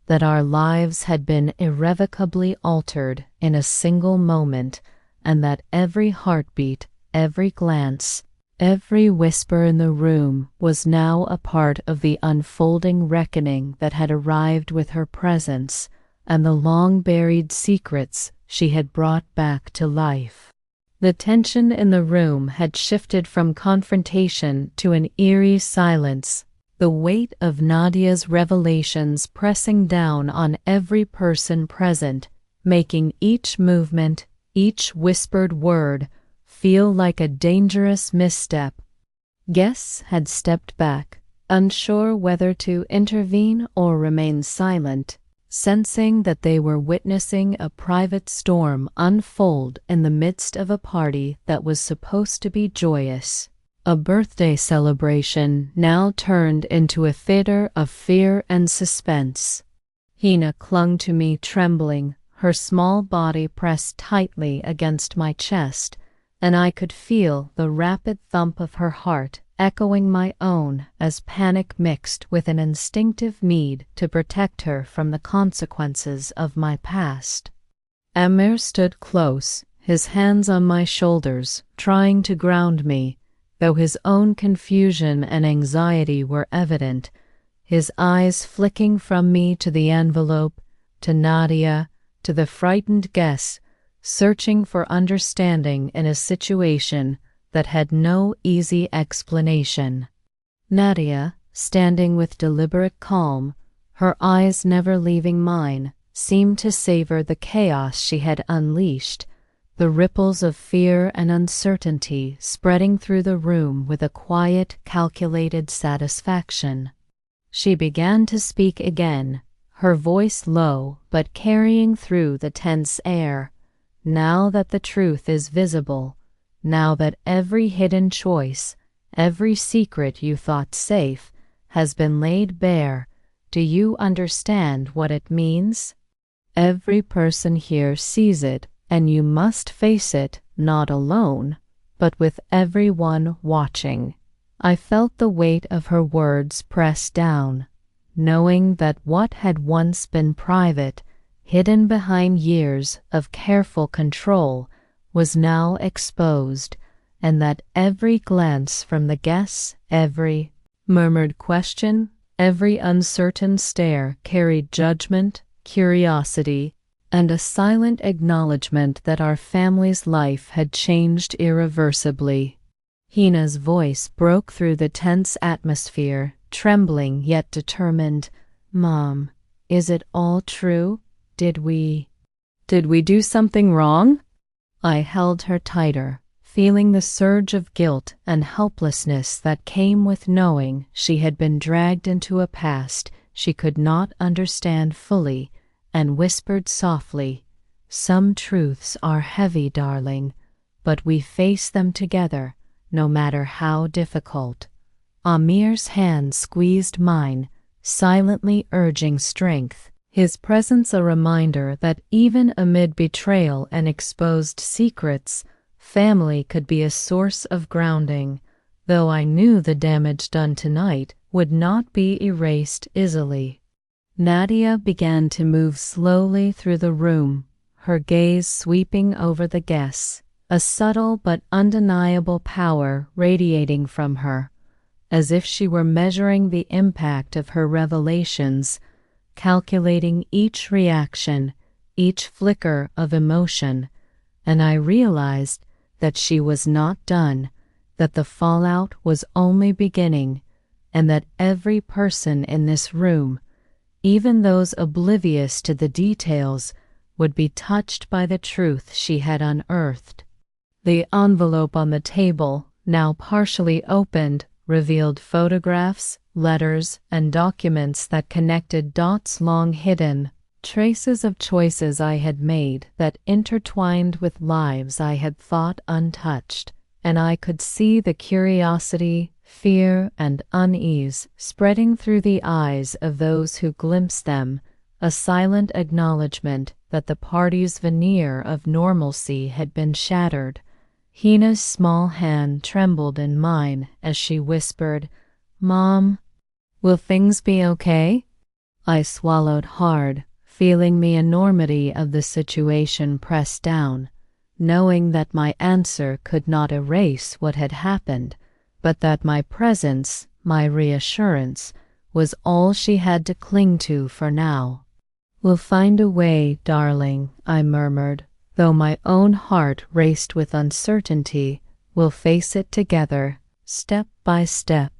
[SPEAKER 1] that our lives had been irrevocably altered in a single moment, and that every heartbeat, every glance, every whisper in the room was now a part of the unfolding reckoning that had arrived with her presence, and the long-buried secrets she had brought back to life. The tension in the room had shifted from confrontation to an eerie silence, the weight of Nadia's revelations pressing down on every person present, making each movement, each whispered word, feel like a dangerous misstep. Guests had stepped back, unsure whether to intervene or remain silent, sensing that they were witnessing a private storm unfold in the midst of a party that was supposed to be joyous. A birthday celebration now turned into a theater of fear and suspense. Hina clung to me trembling, her small body pressed tightly against my chest, and I could feel the rapid thump of her heart echoing my own as panic mixed with an instinctive need to protect her from the consequences of my past. Amir stood close, his hands on my shoulders, trying to ground me, though his own confusion and anxiety were evident, his eyes flicking from me to the envelope, to Nadia, to the frightened guests, searching for understanding in a situation that had no easy explanation. Nadia, standing with deliberate calm, her eyes never leaving mine, seemed to savor the chaos she had unleashed, the ripples of fear and uncertainty spreading through the room with a quiet, calculated satisfaction. She began to speak again, her voice low but carrying through the tense air. Now that the truth is visible, now that every hidden choice, every secret you thought safe, has been laid bare, do you understand what it means? Every person here sees it, and you must face it, not alone, but with everyone watching. I felt the weight of her words press down, knowing that what had once been private, hidden behind years of careful control, was now exposed, and that every glance from the guests, every murmured question, every uncertain stare carried judgment, curiosity, and a silent acknowledgement that our family's life had changed irreversibly. Hina's voice broke through the tense atmosphere, trembling yet determined. "Mom, is it all true? Did we do something wrong?" I held her tighter, feeling the surge of guilt and helplessness that came with knowing she had been dragged into a past she could not understand fully, and whispered softly, "Some truths are heavy, darling, but we face them together, no matter how difficult." Amir's hand squeezed mine, silently urging strength, his presence a reminder that even amid betrayal and exposed secrets, family could be a source of grounding, though I knew the damage done tonight would not be erased easily. Nadia began to move slowly through the room, her gaze sweeping over the guests, a subtle but undeniable power radiating from her, as if she were measuring the impact of her revelations, calculating each reaction, each flicker of emotion, and I realized that she was not done, that the fallout was only beginning, and that every person in this room, even those oblivious to the details, would be touched by the truth she had unearthed. The envelope on the table, now partially opened, revealed photographs, letters, and documents that connected dots long hidden, traces of choices I had made that intertwined with lives I had thought untouched, and I could see the curiosity, fear, and unease spreading through the eyes of those who glimpsed them, a silent acknowledgement that the party's veneer of normalcy had been shattered. Hina's small hand trembled in mine as she whispered, "Mom, will things be okay?" I swallowed hard, feeling the enormity of the situation press down, knowing that my answer could not erase what had happened, but that my presence, my reassurance, was all she had to cling to for now. "We'll find a way, darling," I murmured, though my own heart raced with uncertainty. "We'll face it together, step by step."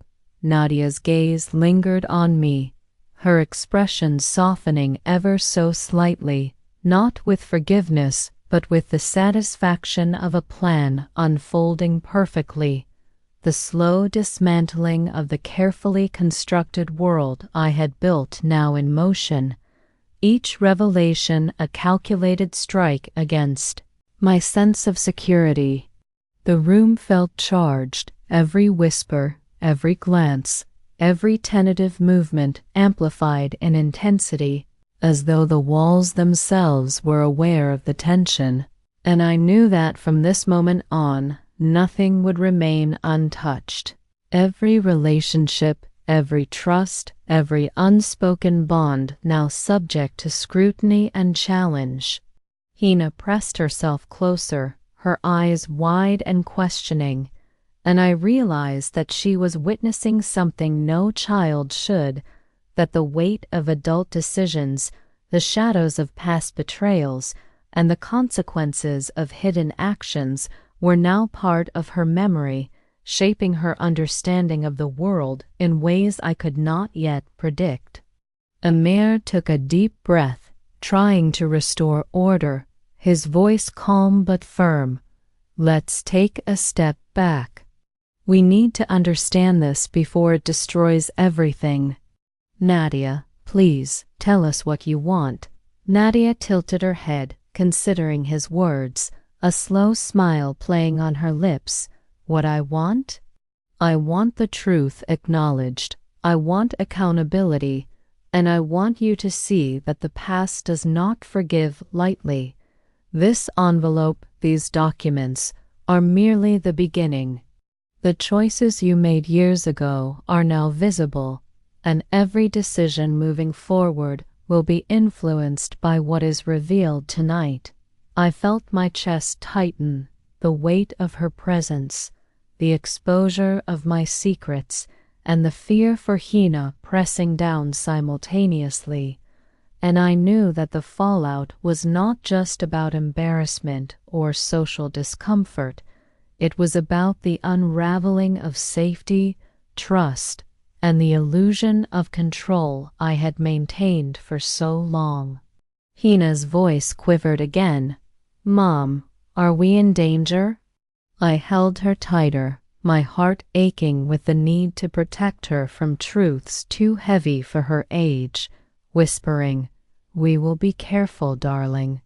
[SPEAKER 1] Nadia's gaze lingered on me, her expression softening ever so slightly, not with forgiveness, but with the satisfaction of a plan unfolding perfectly, the slow dismantling of the carefully constructed world I had built now in motion, each revelation a calculated strike against my sense of security. The room felt charged, every whisper, every glance, every tentative movement amplified in intensity, as though the walls themselves were aware of the tension, and I knew that from this moment on, nothing would remain untouched. Every relationship, every trust, every unspoken bond now subject to scrutiny and challenge. Hina pressed herself closer, her eyes wide and questioning, and I realized that she was witnessing something no child should, that the weight of adult decisions, the shadows of past betrayals, and the consequences of hidden actions were now part of her memory, shaping her understanding of the world in ways I could not yet predict. Amir took a deep breath, trying to restore order, his voice calm but firm. "Let's take a step back. We need to understand this before it destroys everything. Nadia, please, tell us what you want." Nadia tilted her head, considering his words, a slow smile playing on her lips. "What I want? I want the truth acknowledged. I want accountability, and I want you to see that the past does not forgive lightly. This envelope, these documents, are merely the beginning. The choices you made years ago are now visible, and every decision moving forward will be influenced by what is revealed tonight." I felt my chest tighten, the weight of her presence, the exposure of my secrets, and the fear for Hina pressing down simultaneously, and I knew that the fallout was not just about embarrassment or social discomfort. It was about the unraveling of safety, trust, and the illusion of control I had maintained for so long. Hina's voice quivered again. "Mom, are we in danger?" I held her tighter, my heart aching with the need to protect her from truths too heavy for her age, whispering, "We will be careful, darling.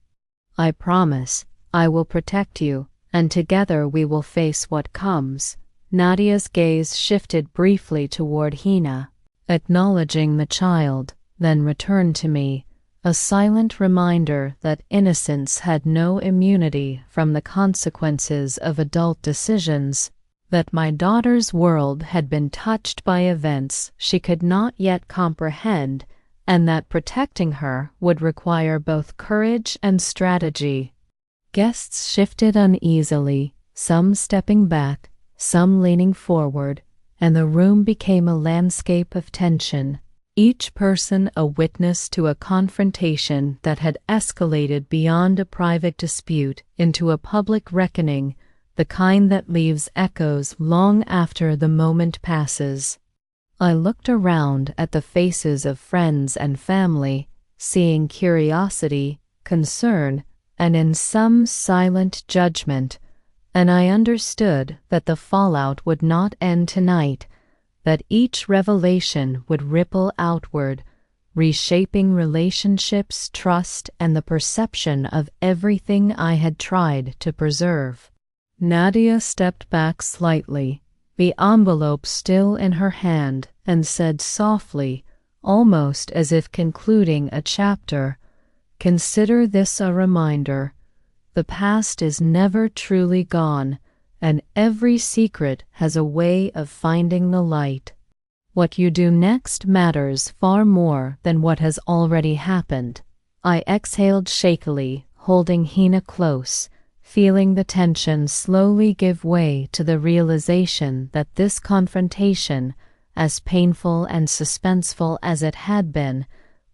[SPEAKER 1] I promise I will protect you, and together we will face what comes." Nadia's gaze shifted briefly toward Hina, acknowledging the child, then returned to me, a silent reminder that innocence had no immunity from the consequences of adult decisions, that my daughter's world had been touched by events she could not yet comprehend, and that protecting her would require both courage and strategy. Guests shifted uneasily, some stepping back, some leaning forward, and the room became a landscape of tension, each person a witness to a confrontation that had escalated beyond a private dispute into a public reckoning, the kind that leaves echoes long after the moment passes. I looked around at the faces of friends and family, seeing curiosity, concern, and in some silent judgment, and I understood that the fallout would not end tonight, that each revelation would ripple outward, reshaping relationships, trust, and the perception of everything I had tried to preserve. Nadia stepped back slightly, the envelope still in her hand, and said softly, almost as if concluding a chapter, "Consider this a reminder. The past is never truly gone, and every secret has a way of finding the light. What you do next matters far more than what has already happened." I exhaled shakily, holding Hina close, feeling the tension slowly give way to the realization that this confrontation, as painful and suspenseful as it had been,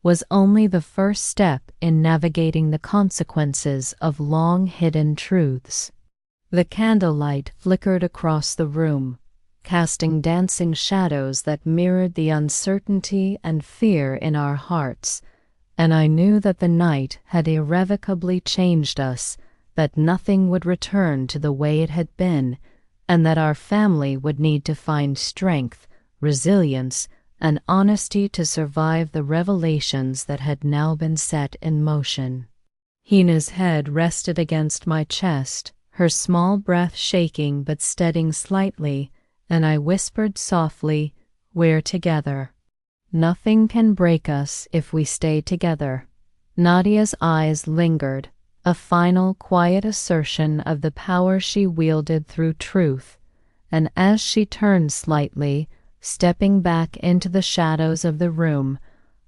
[SPEAKER 1] was only the first step in navigating the consequences of long-hidden truths. The candlelight flickered across the room, casting dancing shadows that mirrored the uncertainty and fear in our hearts, and I knew that the night had irrevocably changed us, that nothing would return to the way it had been, and that our family would need to find strength, resilience, and honesty to survive the revelations that had now been set in motion. Hina's head rested against my chest, her small breath shaking but steadying slightly, and I whispered softly, "We're together. Nothing can break us if we stay together." Nadia's eyes lingered, a final quiet assertion of the power she wielded through truth, and as she turned slightly, stepping back into the shadows of the room,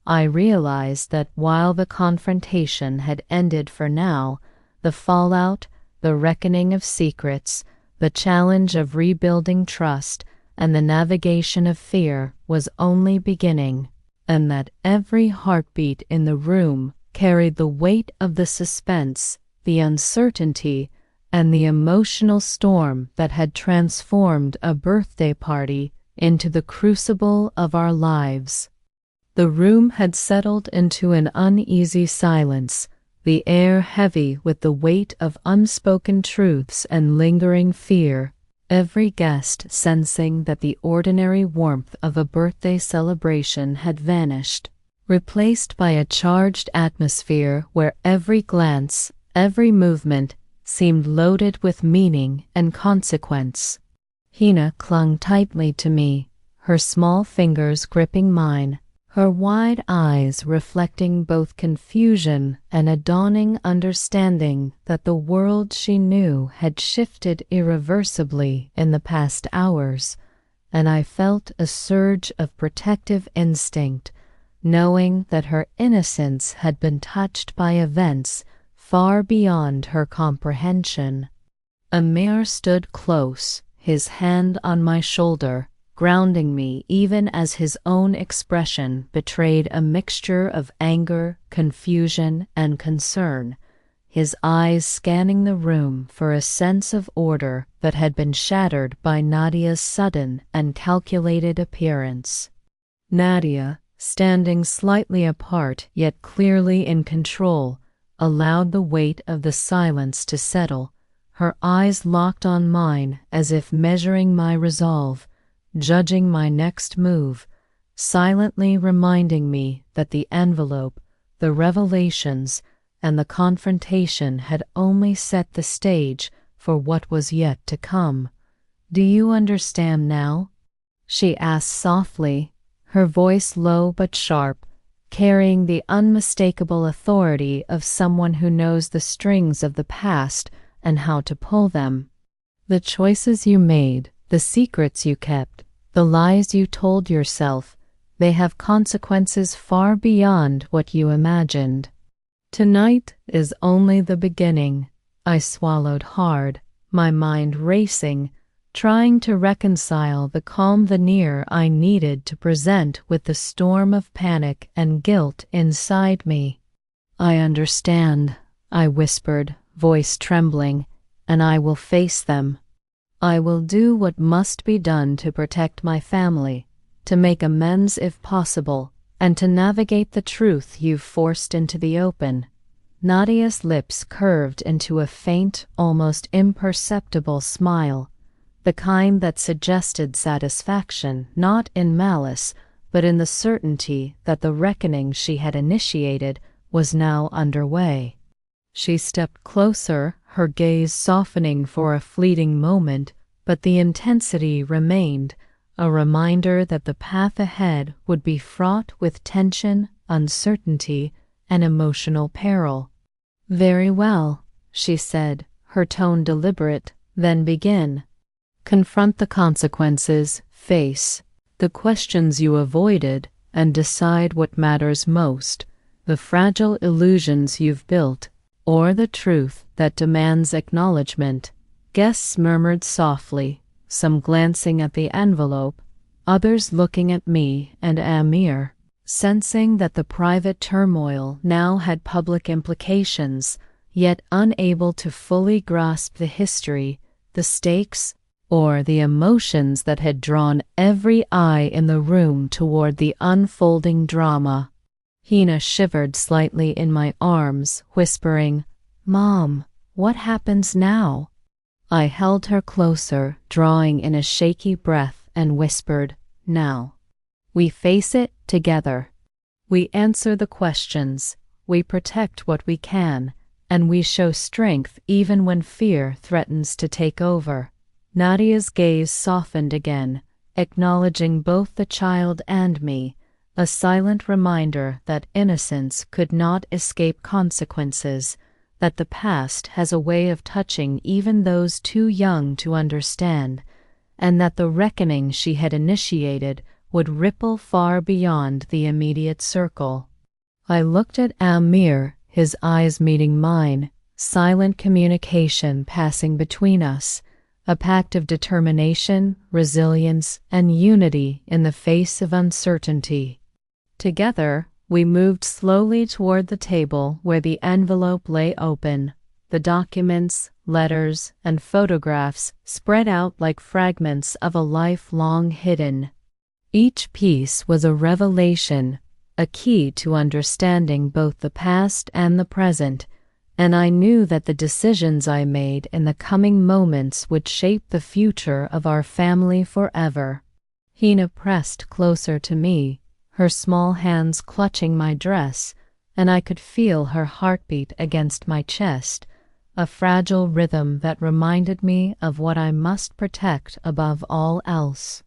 [SPEAKER 1] I realized that while the confrontation had ended for now, the fallout, the reckoning of secrets, the challenge of rebuilding trust, and the navigation of fear was only beginning, and that every heartbeat in the room carried the weight of the suspense, the uncertainty, and the emotional storm that had transformed a birthday party into the crucible of our lives. The room had settled into an uneasy silence, the air heavy with the weight of unspoken truths and lingering fear, every guest sensing that the ordinary warmth of a birthday celebration had vanished, replaced by a charged atmosphere where every glance, every movement seemed loaded with meaning and consequence. Hina clung tightly to me, her small fingers gripping mine, her wide eyes reflecting both confusion and a dawning understanding that the world she knew had shifted irreversibly in the past hours, and I felt a surge of protective instinct, knowing that her innocence had been touched by events far beyond her comprehension. Amir stood close, his hand on my shoulder, grounding me even as his own expression betrayed a mixture of anger, confusion, and concern, his eyes scanning the room for a sense of order that had been shattered by Nadia's sudden and calculated appearance. Nadia, standing slightly apart yet clearly in control, allowed the weight of the silence to settle, her eyes locked on mine as if measuring my resolve, judging my next move, silently reminding me that the envelope, the revelations, and the confrontation had only set the stage for what was yet to come. "Do you understand now?" she asked softly, her voice low but sharp, carrying the unmistakable authority of someone who knows the strings of the past and how to pull them. "The choices you made, the secrets you kept, the lies you told yourself, they have consequences far beyond what you imagined. Tonight is only the beginning." I swallowed hard, my mind racing, trying to reconcile the calm veneer I needed to present with the storm of panic and guilt inside me. "I understand," I whispered, voice trembling, "and I will face them. I will do what must be done to protect my family, to make amends if possible, and to navigate the truth you've forced into the open. Nadia's lips curved into a faint, almost imperceptible smile, the kind that suggested satisfaction not in malice, but in the certainty that the reckoning she had initiated was now underway. She stepped closer, her gaze softening for a fleeting moment, but the intensity remained, a reminder that the path ahead would be fraught with tension, uncertainty, and emotional peril. "Very well," she said, her tone deliberate, "then begin. Confront the consequences, face the questions you avoided, and decide what matters most, the fragile illusions you've built, or the truth that demands acknowledgement." Guests murmured softly, some glancing at the envelope, others looking at me and Amir, sensing that the private turmoil now had public implications, yet unable to fully grasp the history, the stakes, or the emotions that had drawn every eye in the room toward the unfolding drama. Hina shivered slightly in my arms, whispering, "Mom, what happens now?" I held her closer, drawing in a shaky breath, and whispered, "Now. We face it together. We answer the questions, we protect what we can, and we show strength even when fear threatens to take over." Nadia's gaze softened again, acknowledging both the child and me, a silent reminder that innocence could not escape consequences, that the past has a way of touching even those too young to understand, and that the reckoning she had initiated would ripple far beyond the immediate circle. I looked at Amir, his eyes meeting mine, silent communication passing between us, a pact of determination, resilience, and unity in the face of uncertainty. Together, we moved slowly toward the table where the envelope lay open, the documents, letters, and photographs spread out like fragments of a life long hidden. Each piece was a revelation, a key to understanding both the past and the present, and I knew that the decisions I made in the coming moments would shape the future of our family forever. Hina pressed closer to me, her small hands clutching my dress, and I could feel her heartbeat against my chest, a fragile rhythm that reminded me of what I must protect above all else.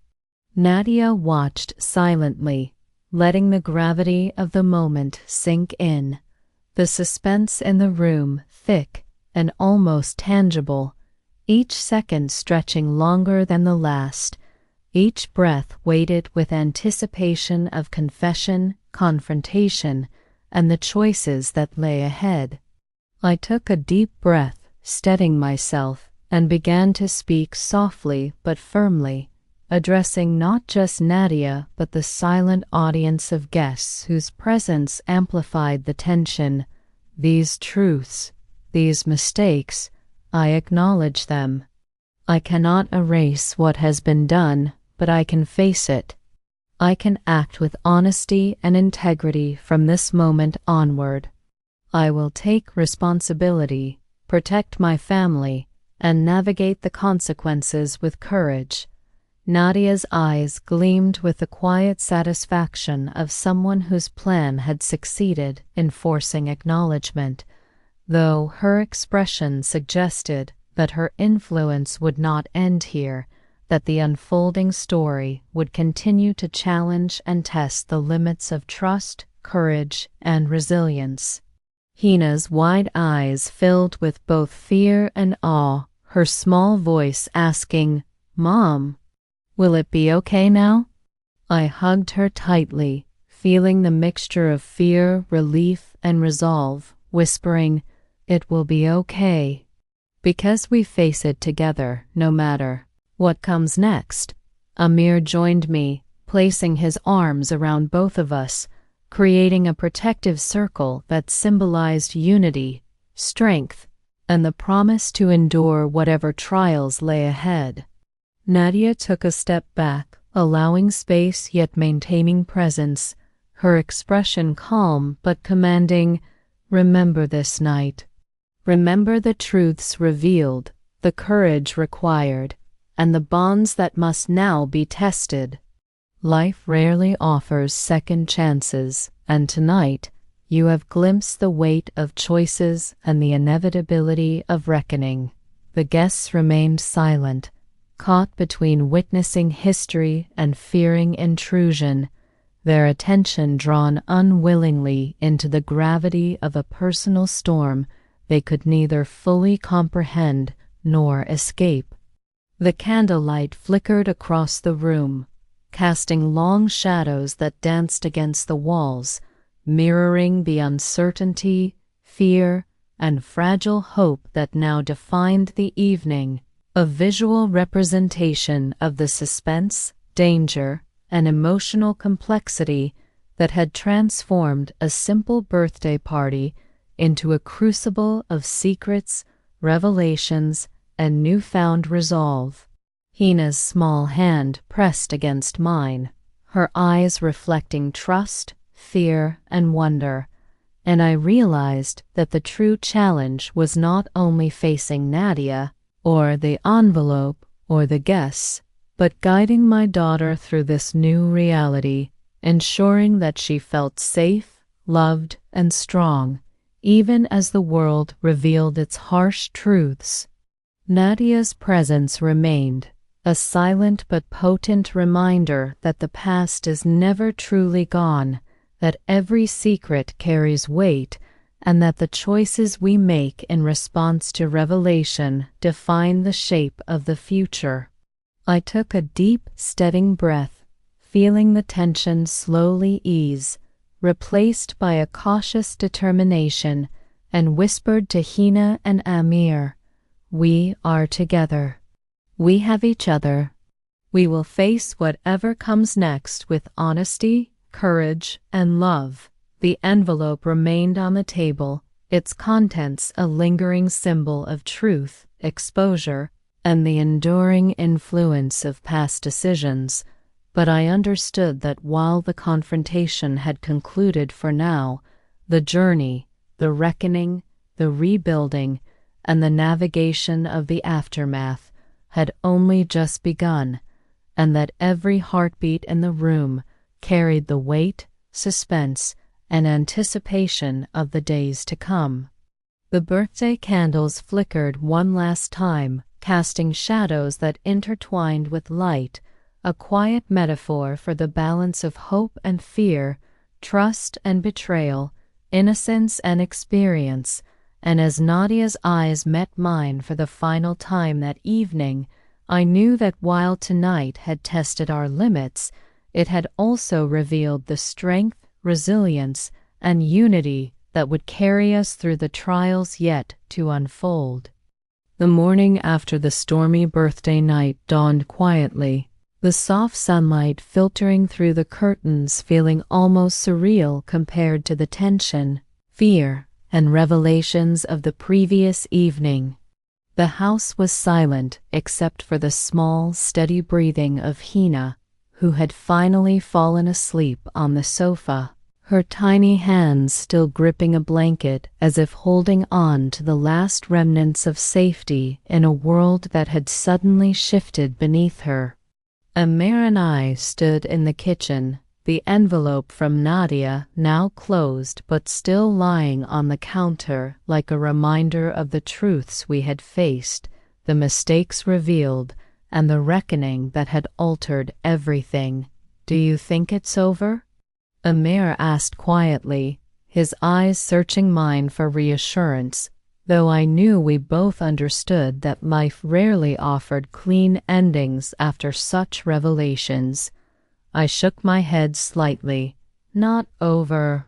[SPEAKER 1] Nadia watched silently, letting the gravity of the moment sink in, the suspense in the room thick and almost tangible, each second stretching longer than the last, each breath weighted with anticipation of confession, confrontation, and the choices that lay ahead. I took a deep breath, steadying myself, and began to speak softly but firmly, addressing not just Nadia but the silent audience of guests whose presence amplified the tension. These truths, these mistakes, I acknowledge them. I cannot erase what has been done, but I can face it. I can act with honesty and integrity from this moment onward. I will take responsibility, protect my family, and navigate the consequences with courage. Nadia's eyes gleamed with the quiet satisfaction of someone whose plan had succeeded in forcing acknowledgement, though her expression suggested that her influence would not end here, that the unfolding story would continue to challenge and test the limits of trust, courage, and resilience. Hina's wide eyes filled with both fear and awe, her small voice asking, "Mom, will it be okay now?" I hugged her tightly, feeling the mixture of fear, relief, and resolve, whispering, "It will be okay." Because we face it together, no matter what comes next. Amir joined me, placing his arms around both of us, creating a protective circle that symbolized unity, strength, and the promise to endure whatever trials lay ahead. Nadia took a step back, allowing space yet maintaining presence, her expression calm but commanding. Remember this night. Remember the truths revealed, the courage required, and the bonds that must now be tested. Life rarely offers second chances, and tonight you have glimpsed the weight of choices and the inevitability of reckoning. The guests remained silent, caught between witnessing history and fearing intrusion, their attention drawn unwillingly into the gravity of a personal storm they could neither fully comprehend nor escape. The candlelight flickered across the room, casting long shadows that danced against the walls, mirroring the uncertainty, fear, and fragile hope that now defined the evening, a visual representation of the suspense, danger, and emotional complexity that had transformed a simple birthday party into a crucible of secrets, revelations, and newfound resolve. Hina's small hand pressed against mine, her eyes reflecting trust, fear, and wonder, and I realized that the true challenge was not only facing Nadia, or the envelope, or the guests, but guiding my daughter through this new reality, ensuring that she felt safe, loved, and strong, even as the world revealed its harsh truths. Nadia's presence remained, a silent but potent reminder that the past is never truly gone, that every secret carries weight, and that the choices we make in response to revelation define the shape of the future. I took a deep, steadying breath, feeling the tension slowly ease, replaced by a cautious determination, and whispered to Hina and Amir, "We are together. We have each other. We will face whatever comes next with honesty, courage, and love." The envelope remained on the table, its contents a lingering symbol of truth, exposure, and the enduring influence of past decisions, but I understood that while the confrontation had concluded for now, the journey, the reckoning, the rebuilding, and the navigation of the aftermath had only just begun, and that every heartbeat in the room carried the weight, suspense, and anticipation of the days to come. The birthday candles flickered one last time, casting shadows that intertwined with light, a quiet metaphor for the balance of hope and fear, trust and betrayal, innocence and experience. And as Nadia's eyes met mine for the final time that evening, I knew that while tonight had tested our limits, it had also revealed the strength, resilience, and unity that would carry us through the trials yet to unfold. The morning after the stormy birthday night dawned quietly, the soft sunlight filtering through the curtains feeling almost surreal compared to the tension, fear, and revelations of the previous evening. The house was silent except for the small, steady breathing of Hina, who had finally fallen asleep on the sofa, her tiny hands still gripping a blanket as if holding on to the last remnants of safety in a world that had suddenly shifted beneath her. Amir and I stood in the kitchen, the envelope from Nadia now closed but still lying on the counter like a reminder of the truths we had faced, the mistakes revealed, and the reckoning that had altered everything. "Do you think it's over?" Amir asked quietly, his eyes searching mine for reassurance, though I knew we both understood that life rarely offered clean endings after such revelations. I shook my head slightly. "Not over.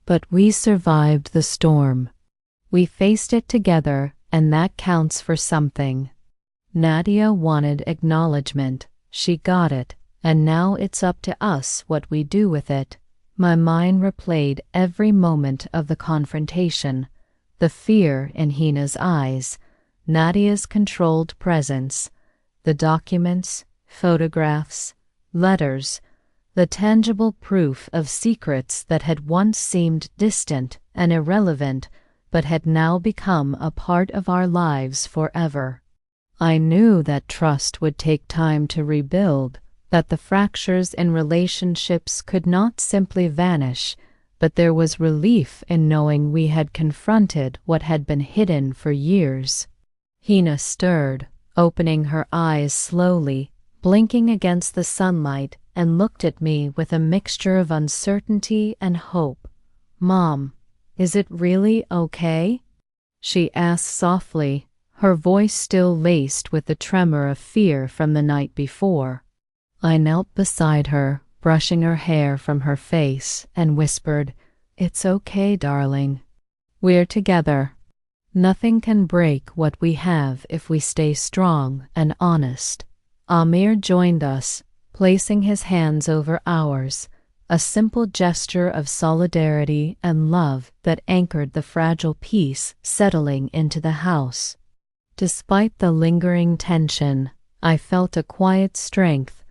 [SPEAKER 1] But we survived the storm. We faced it together, and that counts for something." Nadia wanted acknowledgement. She got it, and now it's up to us what we do with it. My mind replayed every moment of the confrontation, the fear in Hina's eyes, Nadia's controlled presence, the documents, photographs, letters, the tangible proof of secrets that had once seemed distant and irrelevant, but had now become a part of our lives forever. I knew that trust would take time to rebuild, that the fractures in relationships could not simply vanish, but there was relief in knowing we had confronted what had been hidden for years. Hina stirred, opening her eyes slowly, blinking against the sunlight, and looked at me with a mixture of uncertainty and hope. "Mom, is it really okay?" she asked softly, her voice still laced with the tremor of fear from the night before. I knelt beside her, brushing her hair from her face, and whispered, "It's okay, darling. We're together. Nothing can break what we have if we stay strong and honest." Amir joined us, placing his hands over ours, a simple gesture of solidarity and love that anchored the fragile peace settling into the house. Despite the lingering tension, I felt a quiet strength,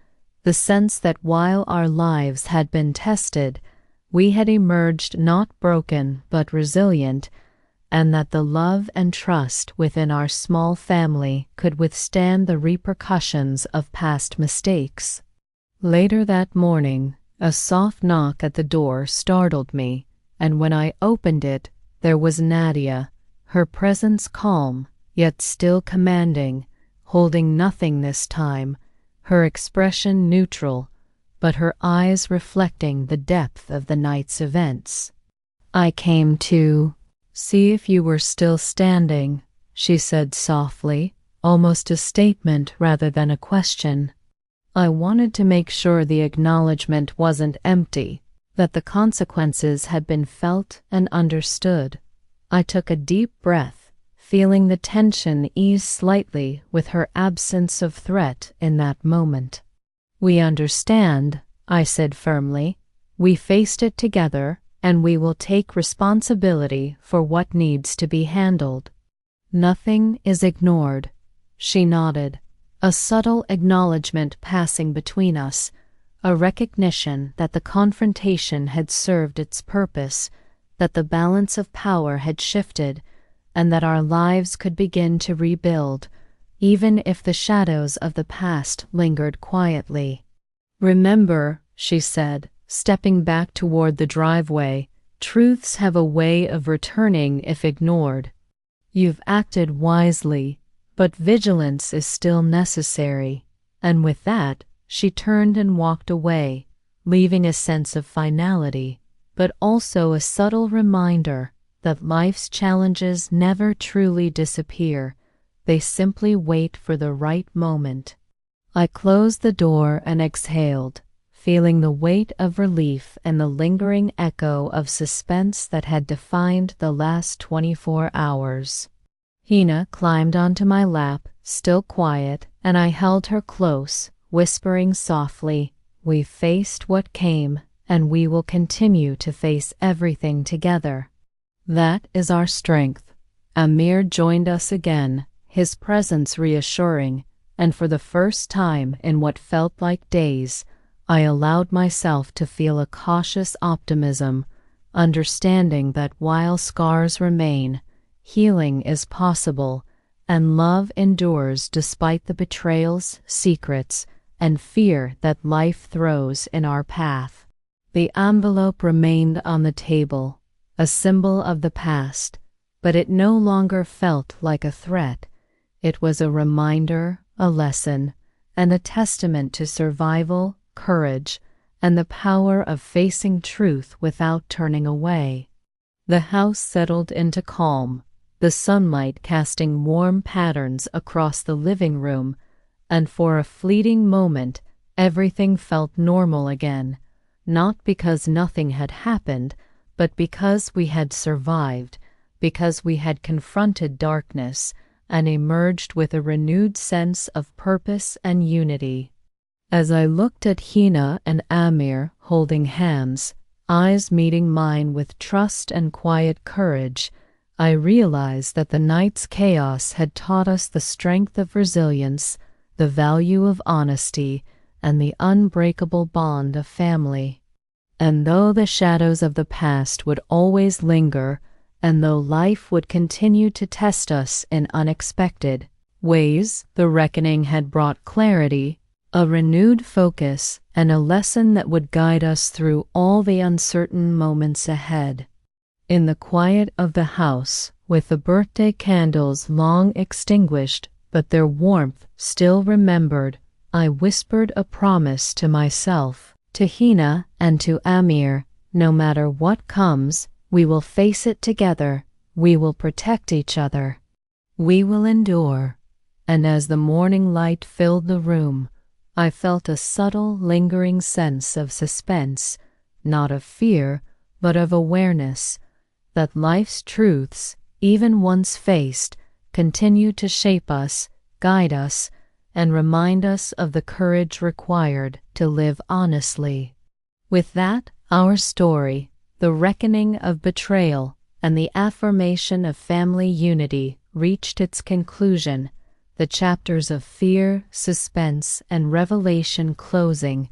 [SPEAKER 1] the sense that while our lives had been tested, we had emerged not broken but resilient, and that the love and trust within our small family could withstand the repercussions of past mistakes. Later that morning, a soft knock at the door startled me, and when I opened it, there was Nadia, her presence calm, yet still commanding, holding nothing this time, her expression neutral, but her eyes reflecting the depth of the night's events. "I came to see if you were still standing," she said softly, almost a statement rather than a question. I wanted to make sure the acknowledgement wasn't empty, that the consequences had been felt and understood. I took a deep breath, feeling the tension ease slightly with her absence of threat in that moment. "We understand," I said firmly. "We faced it together, and we will take responsibility for what needs to be handled." "Nothing is ignored," she nodded, a subtle acknowledgement passing between us, a recognition that the confrontation had served its purpose, that the balance of power had shifted, and that our lives could begin to rebuild, even if the shadows of the past lingered quietly. "Remember," she said, stepping back toward the driveway, "truths have a way of returning if ignored. You've acted wisely, but vigilance is still necessary." And with that, she turned and walked away, leaving a sense of finality, but also a subtle reminder that life's challenges never truly disappear. They simply wait for the right moment. I closed the door and exhaled, feeling the weight of relief and the lingering echo of suspense that had defined the last 24 hours. Hina climbed onto my lap, still quiet, and I held her close, whispering softly, "We've faced what came, and we will continue to face everything together." That is our strength. Amir joined us again, his presence reassuring, and for the first time in what felt like days, I allowed myself to feel a cautious optimism, understanding that while scars remain, healing is possible, and love endures despite the betrayals, secrets, and fear that life throws in our path. The envelope remained on the table, a symbol of the past, but it no longer felt like a threat. It was a reminder, a lesson, and a testament to survival, courage, and the power of facing truth without turning away. The house settled into calm, the sunlight casting warm patterns across the living room, and for a fleeting moment, everything felt normal again, not because nothing had happened, but because we had survived, because we had confronted darkness and emerged with a renewed sense of purpose and unity. As I looked at Hina and Amir holding hands, eyes meeting mine with trust and quiet courage, I realized that the night's chaos had taught us the strength of resilience, the value of honesty, and the unbreakable bond of family. And though the shadows of the past would always linger, and though life would continue to test us in unexpected ways, the reckoning had brought clarity, a renewed focus, and a lesson that would guide us through all the uncertain moments ahead. In the quiet of the house, with the birthday candles long extinguished but their warmth still remembered, I whispered a promise to myself, to Hina, and to Amir. No matter what comes, we will face it together, we will protect each other, we will endure. And as the morning light filled the room, I felt a subtle, lingering sense of suspense, not of fear, but of awareness, that life's truths, even once faced, continue to shape us, guide us, and remind us of the courage required to live honestly. With that, our story, the reckoning of betrayal and the affirmation of family unity, reached its conclusion, the chapters of fear, suspense, and revelation closing,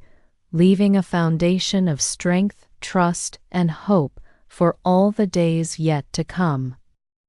[SPEAKER 1] leaving a foundation of strength, trust, and hope for all the days yet to come.